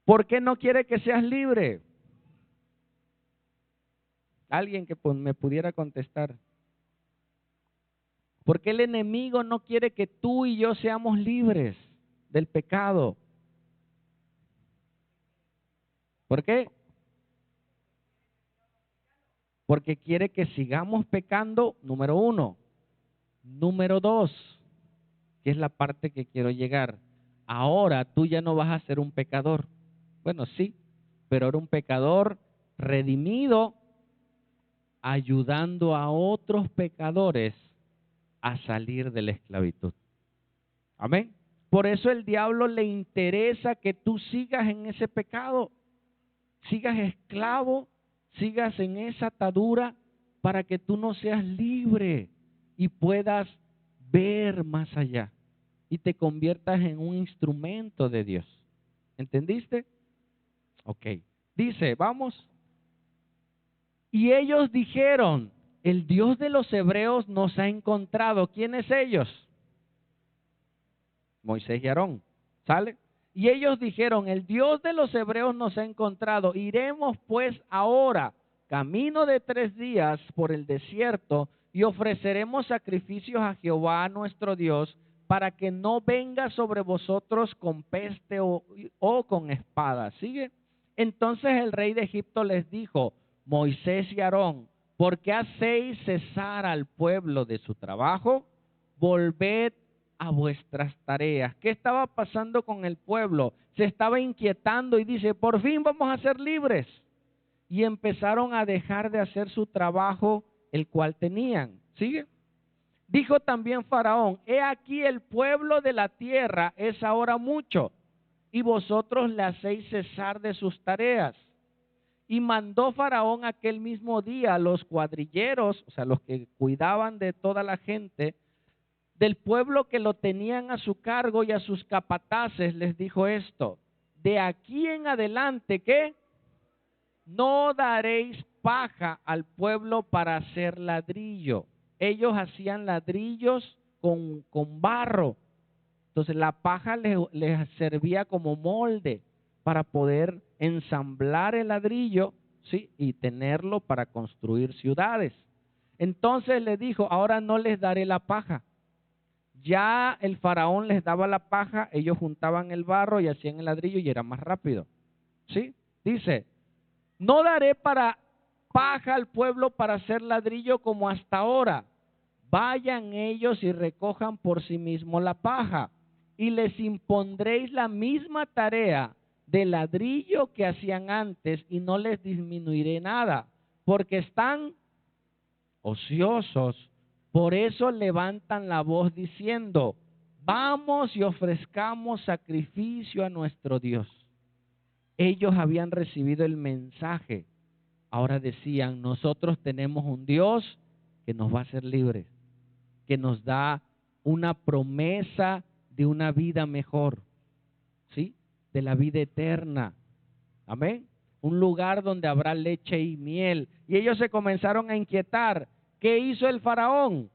¿Por qué no quiere que seas libre? Alguien que me pudiera contestar. ¿Por qué el enemigo no quiere que tú y yo seamos libres del pecado? ¿Por qué? Porque quiere que sigamos pecando, número 1. Número 2, que es la parte que quiero llegar. Ahora tú ya no vas a ser un pecador. Bueno, sí, pero era un pecador redimido, ayudando a otros pecadores a salir de la esclavitud. Amén. Por eso el diablo le interesa que tú sigas en ese pecado, sigas esclavo, sigas en esa atadura para que tú no seas libre y puedas ver más allá y te conviertas en un instrumento de Dios. ¿Entendiste? Ok. Dice, vamos. Y ellos dijeron, el Dios de los hebreos nos ha encontrado. ¿Quiénes ellos? Moisés y Aarón. ¿Sale? Y ellos dijeron, el Dios de los hebreos nos ha encontrado, iremos pues ahora, camino de 3 días por el desierto, y ofreceremos sacrificios a Jehová nuestro Dios, para que no venga sobre vosotros con peste o con espada. ¿Sigue? Entonces el rey de Egipto les dijo, Moisés y Aarón, ¿por qué hacéis cesar al pueblo de su trabajo? Volved a vuestras tareas. ¿Qué estaba pasando con el pueblo? Se estaba inquietando y dice, por fin vamos a ser libres. Y empezaron a dejar de hacer su trabajo, el cual tenían. ¿Sigue? Dijo también Faraón, he aquí el pueblo de la tierra es ahora mucho, y vosotros le hacéis cesar de sus tareas. Y mandó Faraón aquel mismo día a los cuadrilleros, o sea, los que cuidaban de toda la gente, del pueblo que lo tenían a su cargo, y a sus capataces les dijo esto, de aquí en adelante, ¿qué? No daréis paja al pueblo para hacer ladrillo. Ellos hacían ladrillos con barro. Entonces la paja les servía como molde para poder ensamblar el ladrillo, ¿sí? Y tenerlo para construir ciudades. Entonces le dijo, ahora no les daré la paja. Ya el faraón les daba la paja, ellos juntaban el barro y hacían el ladrillo y era más rápido. ¿Sí? Dice, no daré para paja al pueblo para hacer ladrillo como hasta ahora. Vayan ellos y recojan por sí mismos la paja, y les impondréis la misma tarea de ladrillo que hacían antes, y no les disminuiré nada, porque están ociosos. Por eso levantan la voz diciendo, vamos y ofrezcamos sacrificio a nuestro Dios. Ellos habían recibido el mensaje. Ahora decían, nosotros tenemos un Dios que nos va a hacer libres, que nos da una promesa de una vida mejor, ¿sí? De la vida eterna. Amén. Un lugar donde habrá leche y miel. Y ellos se comenzaron a inquietar. ¿Qué hizo el faraón?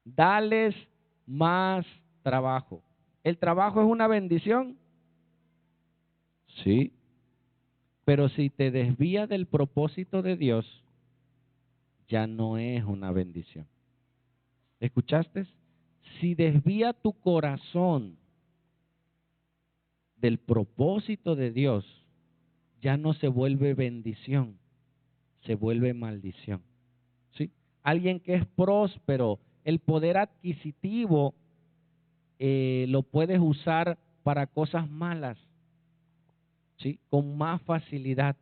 Dales más trabajo. ¿El trabajo es una bendición? Sí. Pero si te desvías del propósito de Dios, ya no es una bendición. ¿Escuchaste? Si desvía tu corazón del propósito de Dios, ya no se vuelve bendición, se vuelve maldición. ¿Sí? Alguien que es próspero, el poder adquisitivo lo puedes usar para cosas malas, ¿sí? Con más facilidad,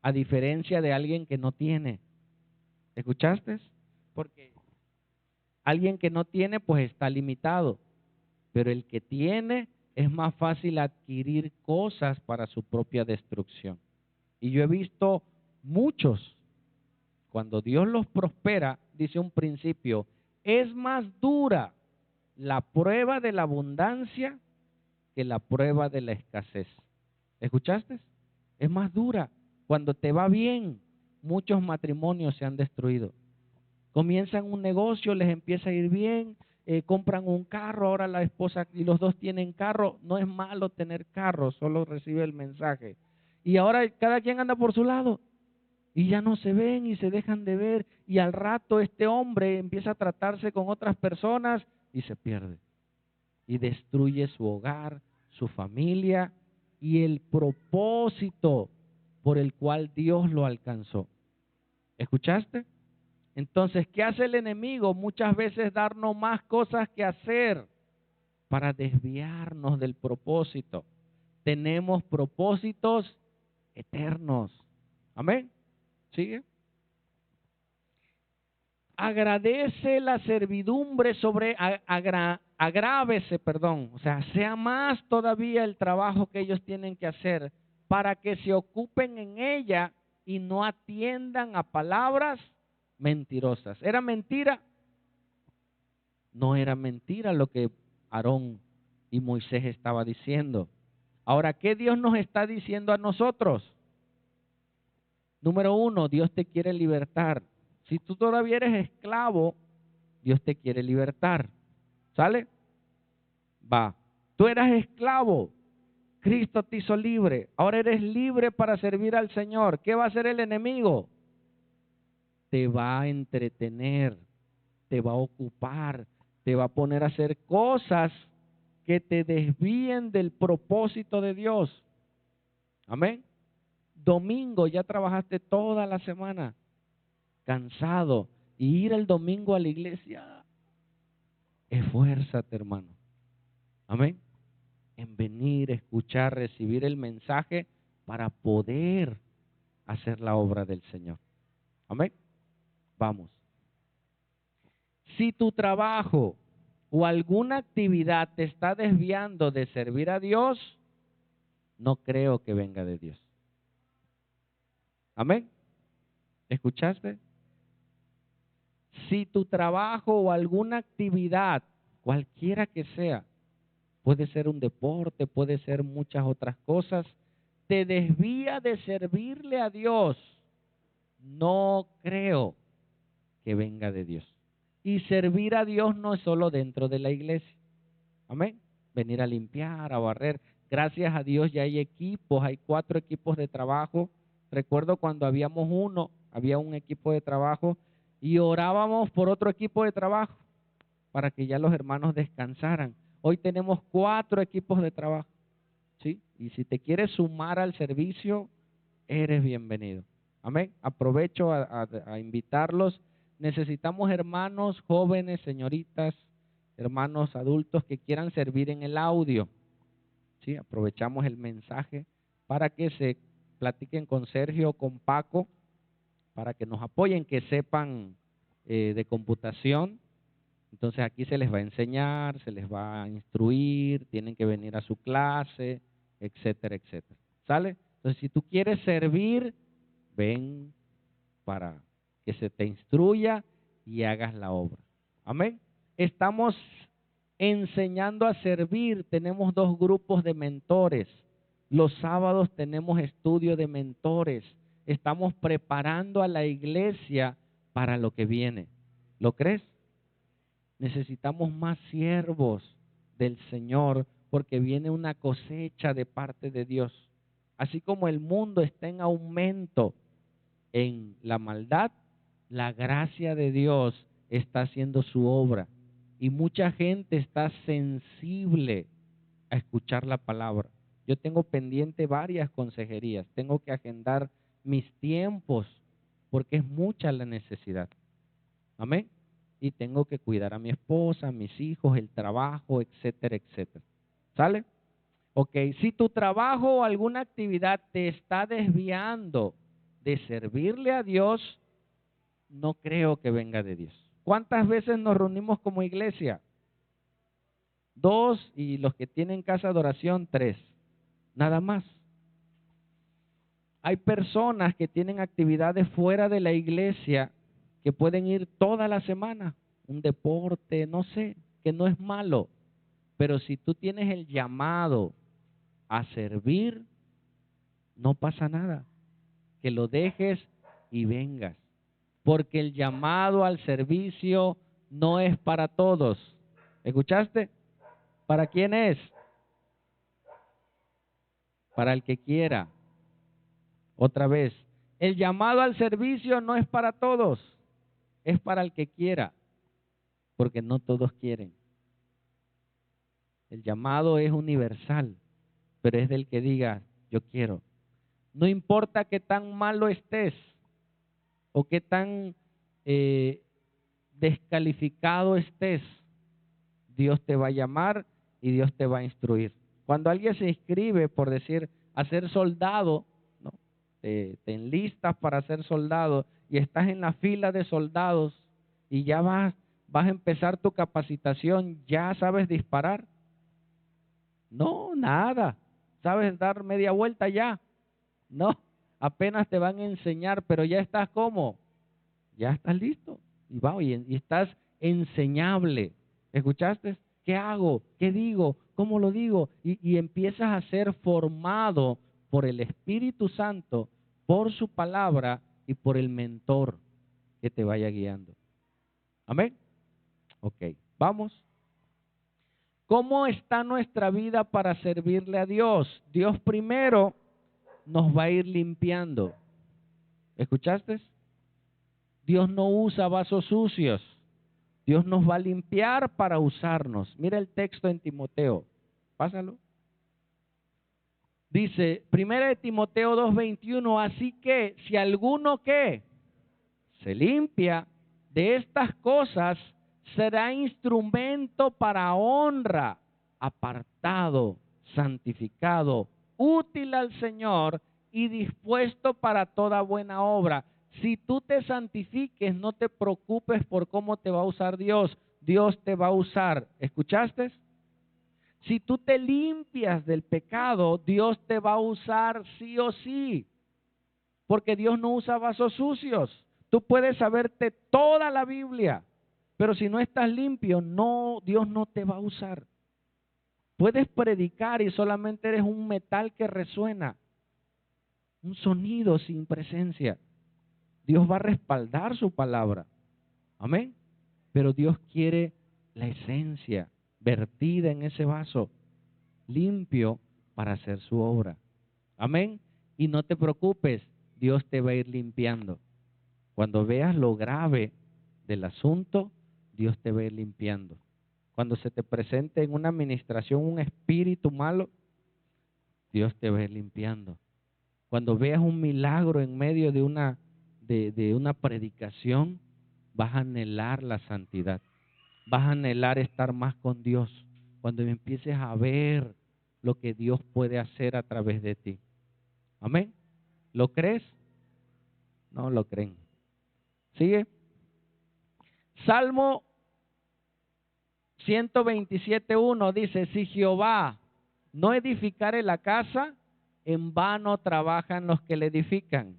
a diferencia de alguien que no tiene. ¿Escuchaste? Porque alguien que no tiene, pues está limitado, pero el que tiene es más fácil adquirir cosas para su propia destrucción. Y yo he visto muchos, cuando Dios los prospera, dice un principio, es más dura la prueba de la abundancia que la prueba de la escasez. ¿Escuchaste? Es más dura. Cuando te va bien, muchos matrimonios se han destruido. Comienzan un negocio, les empieza a ir bien, compran un carro, ahora la esposa y los dos tienen carro. No es malo tener carro, solo recibe el mensaje. Y ahora cada quien anda por su lado y ya no se ven y se dejan de ver, y al rato este hombre empieza a tratarse con otras personas y se pierde y destruye su hogar, su familia y el propósito por el cual Dios lo alcanzó. ¿Escuchaste? Entonces, ¿qué hace el enemigo? Muchas veces darnos más cosas que hacer para desviarnos del propósito. Tenemos propósitos eternos. Amén. ¿Sigue? Agradece la servidumbre agrávese, o sea, sea más todavía el trabajo que ellos tienen que hacer para que se ocupen en ella y no atiendan a palabras mentirosas. ¿Era mentira? No era mentira lo que Aarón y Moisés estaba diciendo. Ahora, ¿qué Dios nos está diciendo a nosotros? Número 1, Dios te quiere libertar. Si tú todavía eres esclavo, Dios te quiere libertar. ¿Sale? Va. Tú eras esclavo. Cristo te hizo libre. Ahora eres libre para servir al Señor. ¿Qué va a hacer el enemigo? Te va a entretener, te va a ocupar, te va a poner a hacer cosas que te desvíen del propósito de Dios. Amén. Domingo, ya trabajaste toda la semana, cansado, y ir el domingo a la iglesia, esfuérzate, hermano. Amén. En venir, escuchar, recibir el mensaje para poder hacer la obra del Señor. Amén. Vamos. Si tu trabajo o alguna actividad te está desviando de servir a Dios, no creo que venga de Dios. Amén. ¿Escuchaste? Si tu trabajo o alguna actividad, cualquiera que sea, puede ser un deporte, puede ser muchas otras cosas, te desvía de servirle a Dios, no creo que venga de Dios. Y servir a Dios no es solo dentro de la iglesia. Amén. Venir a limpiar, a barrer. Gracias a Dios ya hay equipos, hay 4 equipos de trabajo. Recuerdo cuando había un equipo de trabajo y orábamos por otro equipo de trabajo para que ya los hermanos descansaran. Hoy tenemos 4 equipos de trabajo, ¿sí? Y si te quieres sumar al servicio, eres bienvenido. Amén. Aprovecho a invitarlos. Necesitamos hermanos jóvenes, señoritas, hermanos adultos que quieran servir en el audio. ¿Sí? Aprovechamos el mensaje para que se platiquen con Sergio, con Paco, para que nos apoyen, que sepan de computación. Entonces aquí se les va a enseñar, se les va a instruir, tienen que venir a su clase, etcétera, etcétera. ¿Sale? Entonces si tú quieres servir, ven para que se te instruya y hagas la obra. Amén. Estamos enseñando a servir, tenemos 2 grupos de mentores. Los sábados tenemos estudio de mentores. Estamos preparando a la iglesia para lo que viene. ¿Lo crees? Necesitamos más siervos del Señor porque viene una cosecha de parte de Dios. Así como el mundo está en aumento en la maldad, la gracia de Dios está haciendo su obra y mucha gente está sensible a escuchar la palabra. Yo tengo pendiente varias consejerías, tengo que agendar mis tiempos porque es mucha la necesidad. Amén. Y tengo que cuidar a mi esposa, a mis hijos, el trabajo, etcétera, etcétera. ¿Sale? Ok, si tu trabajo o alguna actividad te está desviando de servirle a Dios, no creo que venga de Dios. ¿Cuántas veces nos reunimos como iglesia? 2 y los que tienen casa de oración 3. Nada más. Hay personas que tienen actividades fuera de la iglesia que pueden ir toda la semana, un deporte, no sé, que no es malo. Pero si tú tienes el llamado a servir, no pasa nada. Que lo dejes y vengas. Porque el llamado al servicio no es para todos. ¿Escuchaste? ¿Para quién es? Para el que quiera. Otra vez, el llamado al servicio no es para todos, es para el que quiera, porque no todos quieren. El llamado es universal, pero es del que diga, yo quiero. No importa qué tan malo estés o qué tan descalificado estés, Dios te va a llamar y Dios te va a instruir. Cuando alguien se inscribe, por decir, a ser soldado, ¿no? Te enlistas para ser soldado y estás en la fila de soldados y ya vas a empezar tu capacitación, ¿ya sabes disparar? No, nada. ¿Sabes dar media vuelta ya? No, apenas te van a enseñar, pero ya estás ¿cómo? Ya estás listo y estás enseñable. ¿Escuchaste? ¿Qué hago? ¿Qué digo? ¿Cómo lo digo? Y empiezas a ser formado por el Espíritu Santo, por su palabra y por el mentor que te vaya guiando. Amén. Ok, vamos. ¿Cómo está nuestra vida para servirle a Dios? Dios primero nos va a ir limpiando. ¿Escuchaste? Dios no usa vasos sucios. Dios nos va a limpiar para usarnos. Mira el texto en Timoteo. Pásalo. Dice, 1 Timoteo 2:21, así que si alguno que se limpia de estas cosas, será instrumento para honra, apartado, santificado, útil al Señor y dispuesto para toda buena obra. Si tú te santifiques, no te preocupes por cómo te va a usar Dios. Dios te va a usar. ¿Escuchaste? Si tú te limpias del pecado, Dios te va a usar sí o sí. Porque Dios no usa vasos sucios. Tú puedes saberte toda la Biblia, pero si no estás limpio, no, Dios no te va a usar. Puedes predicar y solamente eres un metal que resuena, un sonido sin presencia. Dios va a respaldar su palabra. Amén. Pero Dios quiere la esencia vertida en ese vaso, limpio para hacer su obra. Amén. Y no te preocupes, Dios te va a ir limpiando. Cuando veas lo grave del asunto, Dios te va a ir limpiando. Cuando se te presente en una administración un espíritu malo, Dios te va a ir limpiando. Cuando veas un milagro en medio de una predicación, vas a anhelar la santidad. Vas a anhelar estar más con Dios. Cuando empieces a ver lo que Dios puede hacer a través de ti. Amén. ¿Lo crees? No lo creen. ¿Sigue? Salmo 127:1 dice, si Jehová no edificare la casa, en vano trabajan los que la edifican.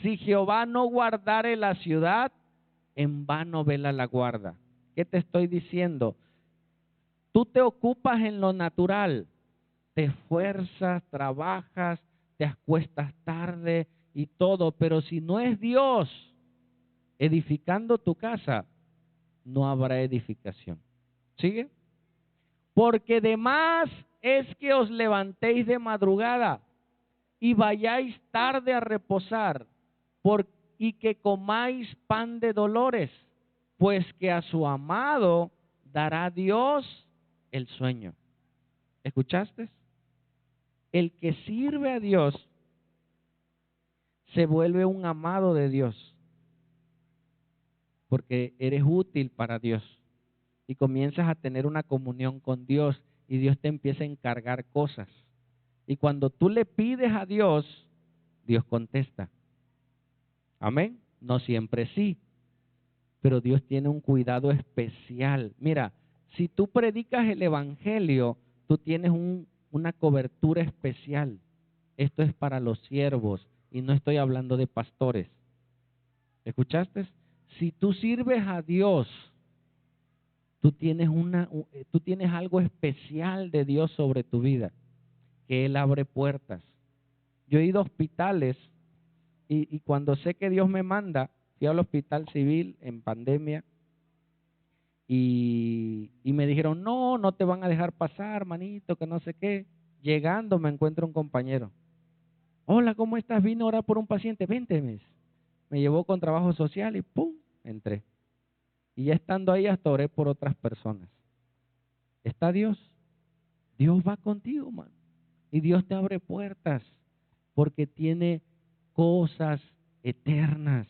Si Jehová no guardare la ciudad, en vano vela la guarda. ¿Qué te estoy diciendo? Tú te ocupas en lo natural, te esfuerzas, trabajas, te acuestas tarde y todo, pero si no es Dios edificando tu casa, no habrá edificación. ¿Sigue? Porque de más es que os levantéis de madrugada y vayáis tarde a reposar, y que comáis pan de dolores, pues que a su amado dará Dios el sueño. ¿Escuchaste? El que sirve a Dios se vuelve un amado de Dios, porque eres útil para Dios y comienzas a tener una comunión con Dios y Dios te empieza a encargar cosas. Y cuando tú le pides a Dios, Dios contesta. Amén. No siempre sí, pero Dios tiene un cuidado especial. Mira, si tú predicas el evangelio, tú tienes una cobertura especial. Esto es para los siervos y no estoy hablando de pastores. ¿Escuchaste? Si tú sirves a Dios, tú tienes algo especial de Dios sobre tu vida, que Él abre puertas. Yo he ido a hospitales y cuando sé que Dios me manda, fui al hospital civil en pandemia y me dijeron, no te van a dejar pasar, manito, que no sé qué. Llegando me encuentro un compañero. Hola, ¿cómo estás? Vine a orar por un paciente, vente. Me llevó con trabajo social y ¡pum! Entré. Y ya estando ahí hasta oré por otras personas. ¿Está Dios? Dios va contigo, man. Y Dios te abre puertas porque tiene cosas eternas.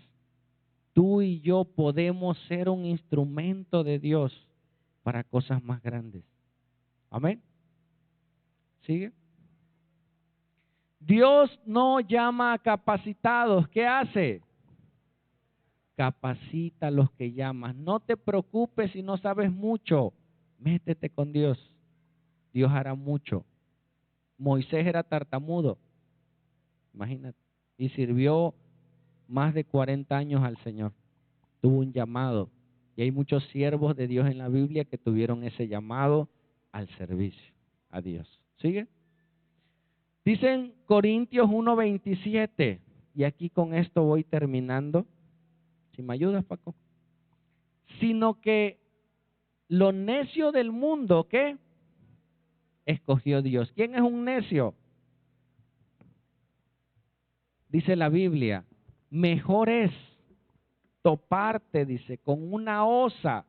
Tú y yo podemos ser un instrumento de Dios para cosas más grandes. Amén. ¿Sigue? Dios no llama a capacitados. ¿Qué hace? Capacita a los que llamas. No te preocupes si no sabes mucho. Métete con Dios. Dios hará mucho. Moisés era tartamudo. Imagínate. Y sirvió más de 40 años al Señor. Tuvo un llamado. Y hay muchos siervos de Dios en la Biblia que tuvieron ese llamado al servicio a Dios. ¿Sigue? Dicen Corintios 1:27. Y aquí con esto voy terminando. Si me ayudas, Paco. Sino que lo necio del mundo, ¿qué? escogió Dios. ¿Quién es un necio? Dice la Biblia, mejor es toparte, dice, con una osa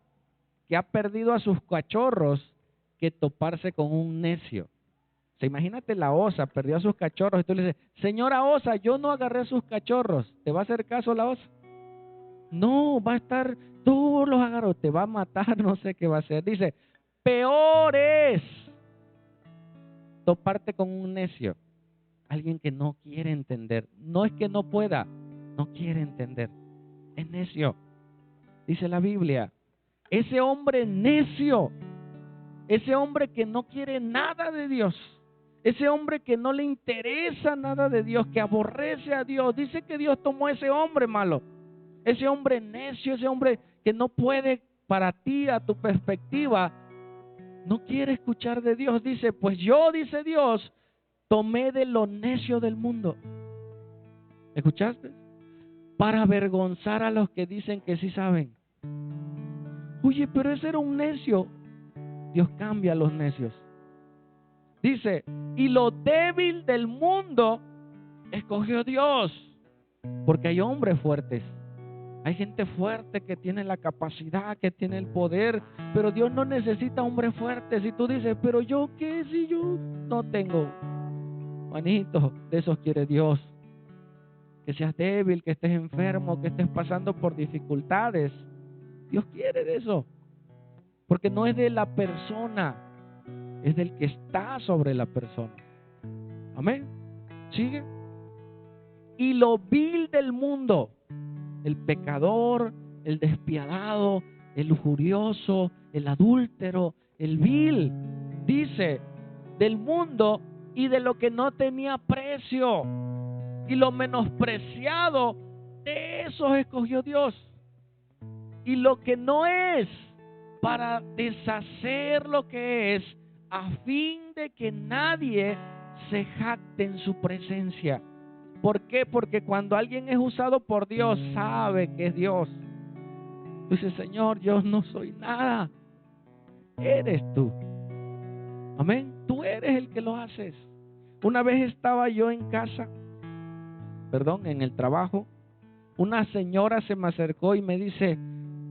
que ha perdido a sus cachorros que toparse con un necio. O sea, imagínate la osa, perdió a sus cachorros y tú le dices, señora osa, yo no agarré a sus cachorros. ¿Te va a hacer caso la osa? No, va a estar, tú los agarró, te va a matar, no sé qué va a hacer. Dice, peor es toparte con un necio, alguien que no quiere entender. No es que no pueda, no quiere entender. Es necio. Dice la Biblia, ese hombre necio, ese hombre que no quiere nada de Dios, ese hombre que no le interesa nada de Dios, que aborrece a Dios, dice que Dios tomó a ese hombre malo, ese hombre necio, ese hombre que no puede para ti, a tu perspectiva, no quiere escuchar de Dios. Dice, pues yo, dice Dios, tomé de lo necio del mundo. ¿Escuchaste? Para avergonzar a los que dicen que sí saben. Oye, pero ese era un necio. Dios cambia a los necios. Dice, y lo débil del mundo escogió Dios. Porque hay hombres fuertes. Hay gente fuerte que tiene la capacidad, que tiene el poder. Pero Dios no necesita hombres fuertes. Y tú dices, pero yo qué si yo no tengo. Manito, de esos quiere Dios. Que seas débil, que estés enfermo, que estés pasando por dificultades. Dios quiere de eso. Porque no es de la persona, es del que está sobre la persona. Amén. Sigue. Y lo vil del mundo, el pecador, el despiadado, el lujurioso, el adúltero, el vil, dice, del mundo y de lo que no tenía precio. Y lo menospreciado, de esos escogió Dios. Y lo que no es, para deshacer lo que es, a fin de que nadie se jacte en su presencia. ¿Por qué? Porque cuando alguien es usado por Dios, sabe que es Dios. Dice, Señor, yo no soy nada. Eres tú. Amén. Tú eres el que lo haces. Una vez estaba yo en casa, en el trabajo. Una señora se me acercó y me dice,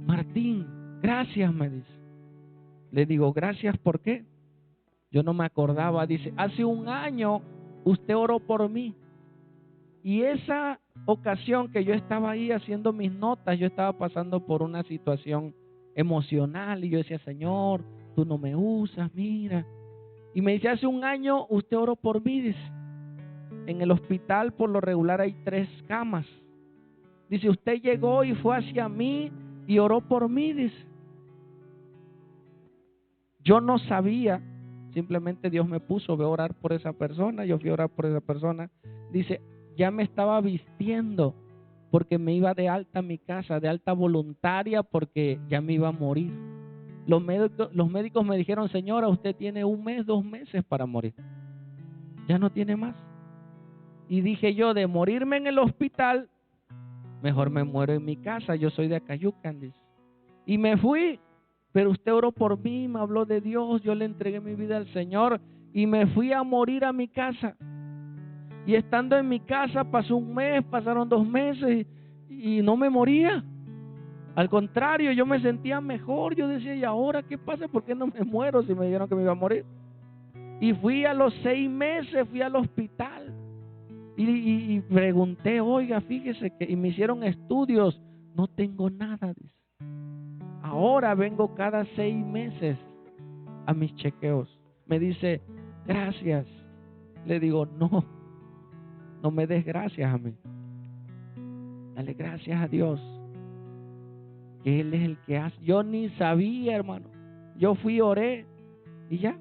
Martín, gracias, me dice. Le digo, gracias, ¿por qué? Yo no me acordaba. Dice, hace un año usted oró por mí. Y esa ocasión que yo estaba ahí haciendo mis notas, yo estaba pasando por una situación emocional y yo decía, Señor, tú no me usas, mira. Y me dice, hace un año usted oró por mí, dice. En el hospital por lo regular hay 3 camas. Dice, usted llegó y fue hacia mí y oró por mí, dice. Yo no sabía, simplemente Dios me puso, ve a orar por esa persona, yo fui a orar por esa persona. Dice, ya me estaba vistiendo porque me iba de alta a mi casa, de alta voluntaria porque ya me iba a morir. Los médicos me dijeron, señora, usted tiene 1 mes, 2 meses para morir. Ya no tiene más. Y dije yo, de morirme en el hospital, mejor me muero en mi casa, yo soy de Acayucan, dice. Y me fui, pero usted oró por mí, me habló de Dios, yo le entregué mi vida al Señor y me fui a morir a mi casa. Y estando en mi casa pasó 1 mes, pasaron 2 meses y no me moría. Al contrario, yo me sentía mejor. Yo decía, ¿y ahora qué pasa? ¿Por qué no me muero si me dijeron que me iba a morir? Y fui a los 6 meses, fui al hospital y pregunté, oiga, fíjese que, y me hicieron estudios, no tengo nada, dice. Ahora vengo cada 6 meses a mis chequeos. Me dice, gracias. Le digo, no me des gracias a mí. Dale gracias a Dios, que Él es el que hace. Yo ni sabía, hermano. Yo fui, oré y ya.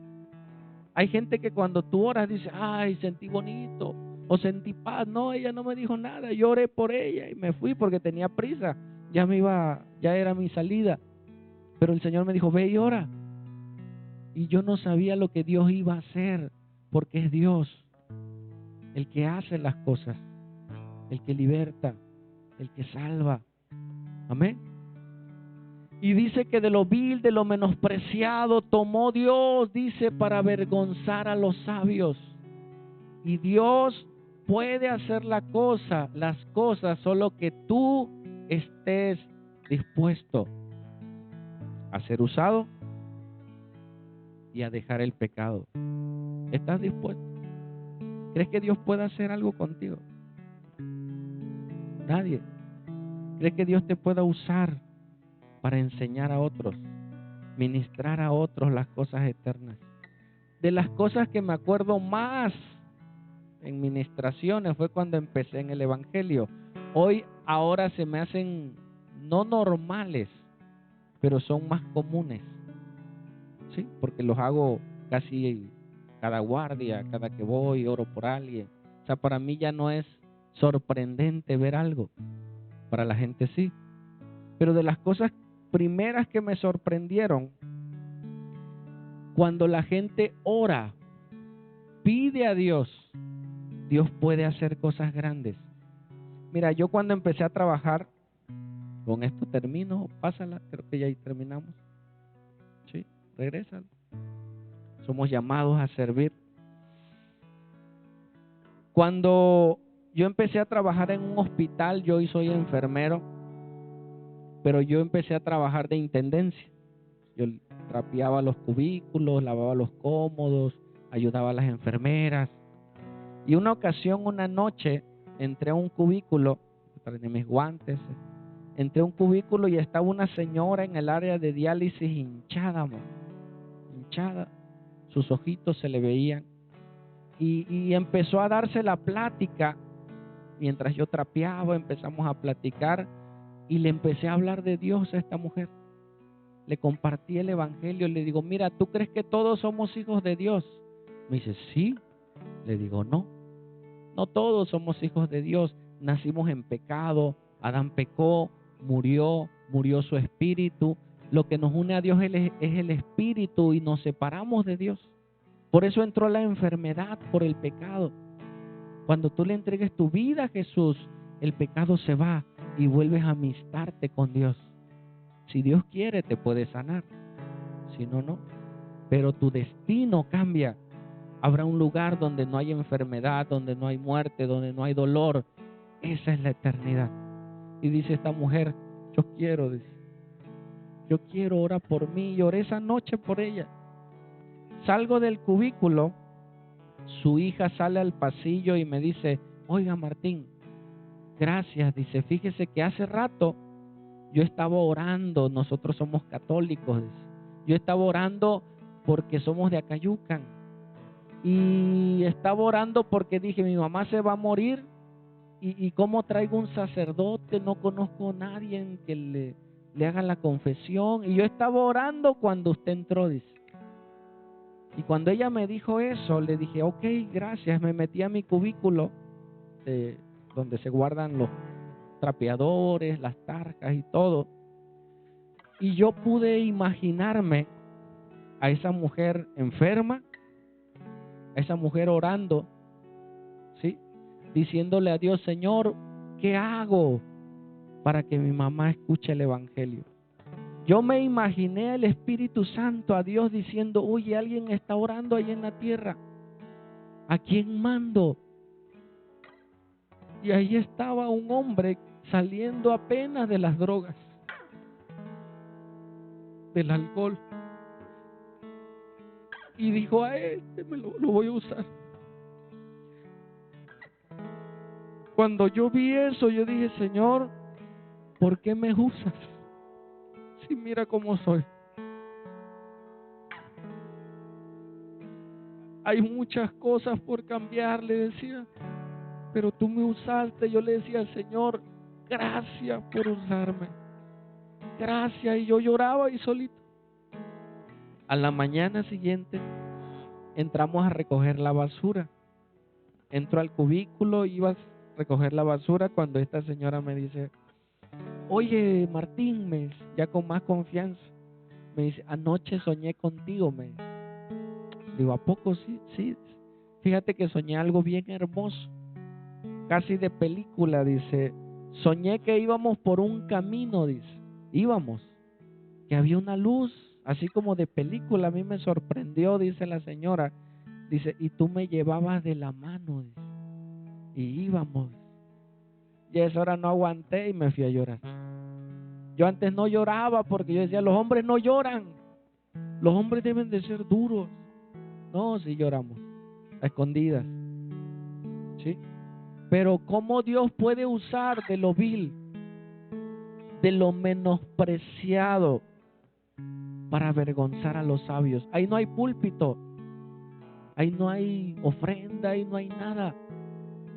Hay gente que cuando tú oras dice, ay, sentí bonito o sentí paz. No, ella no me dijo nada. Yo oré por ella y me fui porque tenía prisa. Ya era mi salida. Pero el Señor me dijo, ve y ora. Y yo no sabía lo que Dios iba a hacer, porque es Dios el que hace las cosas, el que liberta, el que salva. Amén. Y dice que de lo vil, de lo menospreciado, tomó Dios, dice, para avergonzar a los sabios. Y Dios puede hacer las cosas, solo que tú estés dispuesto a ser usado y a dejar el pecado. ¿Estás dispuesto? ¿Crees que Dios puede hacer algo contigo? Nadie. ¿Crees que Dios te pueda usar para enseñar a otros, ministrar a otros las cosas eternas? De las cosas que me acuerdo más en ministraciones fue cuando empecé en el Evangelio. Ahora se me hacen no normales, pero son más comunes, ¿sí? Porque los hago casi cada guardia, cada que voy, oro por alguien. O sea, para mí ya no es sorprendente ver algo, para la gente sí. Pero de las cosas primeras que me sorprendieron, cuando la gente ora, pide a Dios, Dios puede hacer cosas grandes. Mira, yo cuando empecé a trabajar, con esto termino, pásala, creo que ya ahí terminamos. Sí, regresa. Somos llamados a servir. Cuando yo empecé a trabajar en un hospital, yo hoy soy enfermero, pero yo empecé a trabajar de intendencia. Yo trapeaba los cubículos, lavaba los cómodos, ayudaba a las enfermeras. Y una ocasión, una noche, entré a un cubículo, traje mis guantes, entré a un cubículo y estaba una señora en el área de diálisis hinchada, hinchada. Sus ojitos se le veían. Y empezó a darse la plática. Mientras yo trapeaba, empezamos a platicar y le empecé a hablar de Dios a esta mujer. Le compartí el evangelio, le digo, mira, ¿tú crees que todos somos hijos de Dios? Me dice, sí. Le digo, no todos somos hijos de Dios. Nacimos en pecado, Adán pecó, murió su espíritu. Lo que nos une a Dios es el espíritu y nos separamos de Dios. Por eso entró la enfermedad, por el pecado. Cuando tú le entregues tu vida a Jesús, el pecado se va y vuelves a amistarte con Dios. Si Dios quiere, te puede sanar. Si no, no. Pero tu destino cambia. Habrá un lugar donde no hay enfermedad, donde no hay muerte, donde no hay dolor. Esa es la eternidad. Y dice esta mujer, yo quiero, ora por mí. Y oré esa noche por ella. Salgo del cubículo, su hija sale al pasillo y me dice, oiga Martín, gracias. Dice, fíjese que hace rato yo estaba orando, nosotros somos católicos. Dice, yo estaba orando porque somos de Acayucan. Y estaba orando porque dije, mi mamá se va a morir y ¿cómo traigo un sacerdote? No conozco a nadie en que le haga la confesión. Y yo estaba orando cuando usted entró, dice. Y cuando ella me dijo eso, le dije, ok, gracias. Me metí a mi cubículo donde se guardan los trapeadores, las tarjas y todo. Y yo pude imaginarme a esa mujer enferma, a esa mujer orando, ¿sí? Diciéndole a Dios, Señor, ¿qué hago para que mi mamá escuche el evangelio? Yo me imaginé al Espíritu Santo, a Dios diciendo, oye, alguien está orando ahí en la tierra. ¿A quién mando? Y ahí estaba un hombre saliendo apenas de las drogas, del alcohol. Y dijo, a este lo voy a usar. Cuando yo vi eso, yo dije, Señor, ¿por qué me usas? Si mira cómo soy. Hay muchas cosas por cambiar, le decía, pero tú me usaste. Yo le decía, Señor, gracias por usarme. Gracias. Y yo lloraba y solito. A la mañana siguiente entramos a recoger la basura. Entro al cubículo, iba a recoger la basura cuando esta señora me dice, oye Martín, ya con más confianza, me dice, anoche soñé contigo. Digo, ¿a poco? Sí, sí. Fíjate que soñé algo bien hermoso, casi de película. Dice, soñé que íbamos por un camino, dice, íbamos, que había una luz, así como de película. A mí me sorprendió, dice la señora. Dice, y tú me llevabas de la mano, dice, y íbamos. Y a esa hora no aguanté y me fui a llorar. Yo antes no lloraba porque yo decía, los hombres no lloran. Los hombres deben de ser duros. No, sí lloramos, a escondidas. ¿Sí? Pero cómo Dios puede usar de lo vil, de lo menospreciado, para avergonzar a los sabios. Ahí no hay púlpito, ahí no hay ofrenda, ahí no hay nada.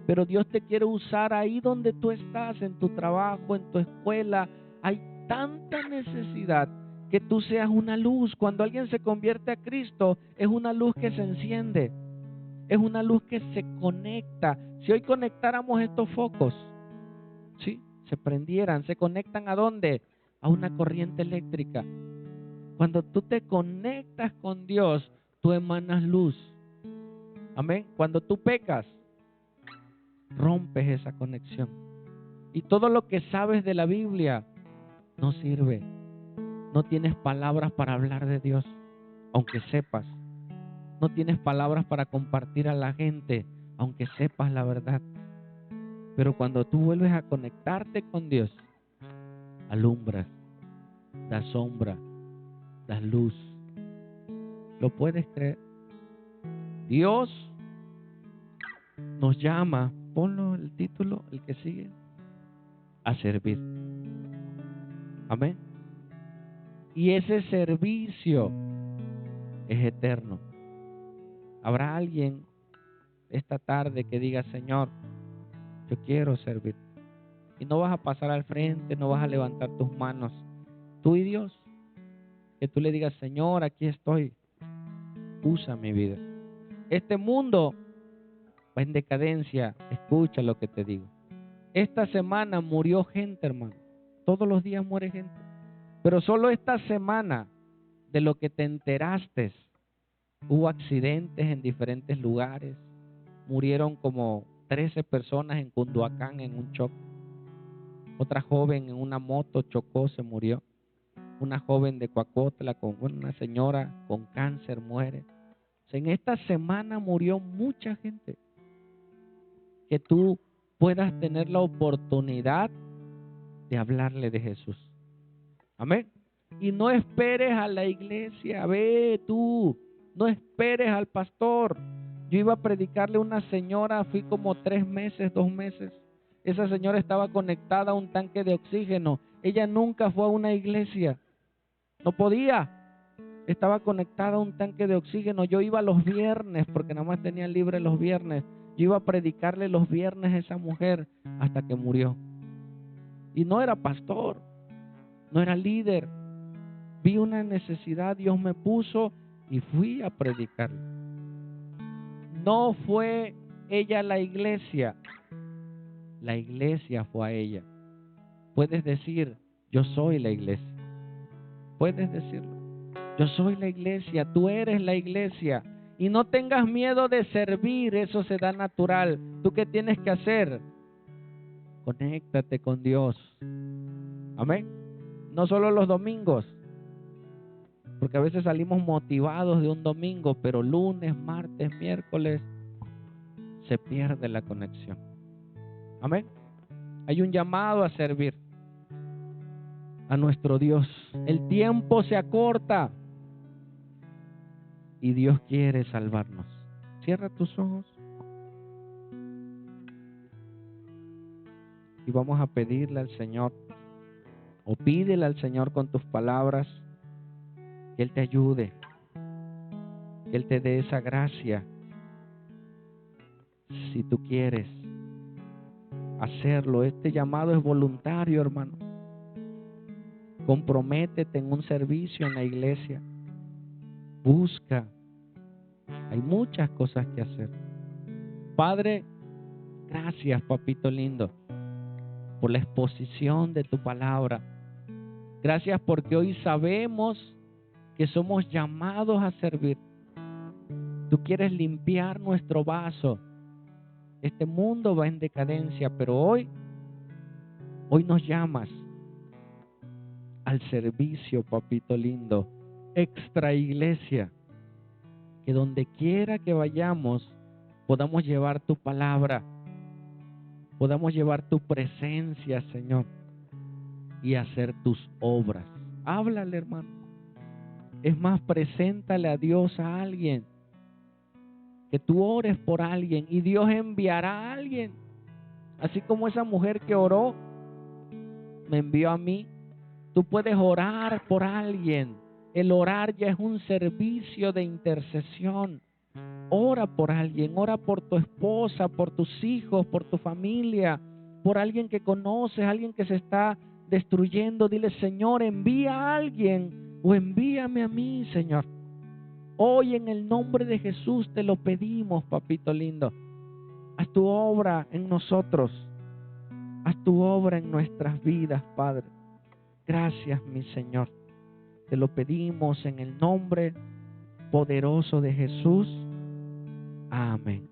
Pero Dios te quiere usar ahí donde tú estás, en tu trabajo, en tu escuela. Hay tanta necesidad que tú seas una luz. Cuando alguien se convierte a Cristo, es una luz que se enciende, es una luz que se conecta. Si hoy conectáramos estos focos, ¿sí?, se prendieran, ¿se conectan a dónde? A una corriente eléctrica. Cuando tú te conectas con Dios, tú emanas luz. Amén. Cuando tú pecas, rompes esa conexión. Y todo lo que sabes de la Biblia no sirve. No tienes palabras para hablar de Dios, aunque sepas. No tienes palabras para compartir a la gente, aunque sepas la verdad. Pero cuando tú vuelves a conectarte con Dios, alumbras, das sombra, das luz. ¿Lo puedes creer? Dios nos llama, ponlo el título, el que sigue, a servir. Amén. Y ese servicio es eterno. Habrá alguien esta tarde que diga, Señor, yo quiero servir. Y no vas a pasar al frente, no vas a levantar tus manos. Tú y Dios, que tú le digas, Señor, aquí estoy, usa mi vida. Este mundo va en decadencia, escucha lo que te digo. Esta semana murió gente, hermano. Todos los días muere gente. Pero solo esta semana, de lo que te enteraste, hubo accidentes en diferentes lugares. Murieron como 13 personas en Cunduacán en un choque. Otra joven en una moto chocó, se murió. Una joven de Coacotla, una señora con cáncer, muere. O sea, en esta semana murió mucha gente. Que tú puedas tener la oportunidad de hablarle de Jesús. Amén. Y no esperes a la iglesia, ve tú, no esperes al pastor. Yo iba a predicarle a una señora, fui como 3 meses, 2 meses. Esa señora estaba conectada a un tanque de oxígeno. Ella nunca fue a una iglesia, no podía. Estaba conectada a un tanque de oxígeno. Yo iba los viernes, porque nada más tenía libre los viernes. Yo iba a predicarle los viernes a esa mujer hasta que murió. Y no era pastor, no era líder. Vi una necesidad, Dios me puso y fui a predicar. No fue ella a la iglesia fue a ella. Puedes decir, yo soy la iglesia. Puedes decirlo. Yo soy la iglesia, tú eres la iglesia. Y no tengas miedo de servir, eso se da natural. ¿Tú qué tienes que hacer? Conéctate con Dios. Amén. No solo los domingos, porque a veces salimos motivados de un domingo, pero lunes, martes, miércoles se pierde la conexión. Amén. Hay un llamado a servir a nuestro Dios. El tiempo se acorta y Dios quiere salvarnos. Cierra tus ojos y vamos a pedirle al Señor, o pídele al Señor con tus palabras, que Él te ayude, que Él te dé esa gracia. Si tú quieres hacerlo, este llamado es voluntario, hermano. Comprométete en un servicio en la iglesia. Busca. Hay muchas cosas que hacer. Padre, gracias, papito lindo, por la exposición de tu palabra. Gracias porque hoy sabemos que somos llamados a servir. Tú quieres limpiar nuestro vaso. Este mundo va en decadencia, pero hoy nos llamas al servicio, papito lindo. Extra iglesia. Que donde quiera que vayamos, podamos llevar tu palabra, podamos llevar tu presencia, Señor, y hacer tus obras. Háblale, hermano. Es más, preséntale a Dios a alguien. Que tú ores por alguien y Dios enviará a alguien. Así como esa mujer que oró, me envió a mí. Tú puedes orar por alguien. El orar ya es un servicio de intercesión. Ora por alguien, ora por tu esposa, por tus hijos, por tu familia, por alguien que conoces, alguien que se está destruyendo. Dile, Señor, envía a alguien o envíame a mí, Señor. Hoy en el nombre de Jesús te lo pedimos, papito lindo. Haz tu obra en nosotros. Haz tu obra en nuestras vidas, Padre. Gracias, mi Señor. Te lo pedimos en el nombre poderoso de Jesús. Amén.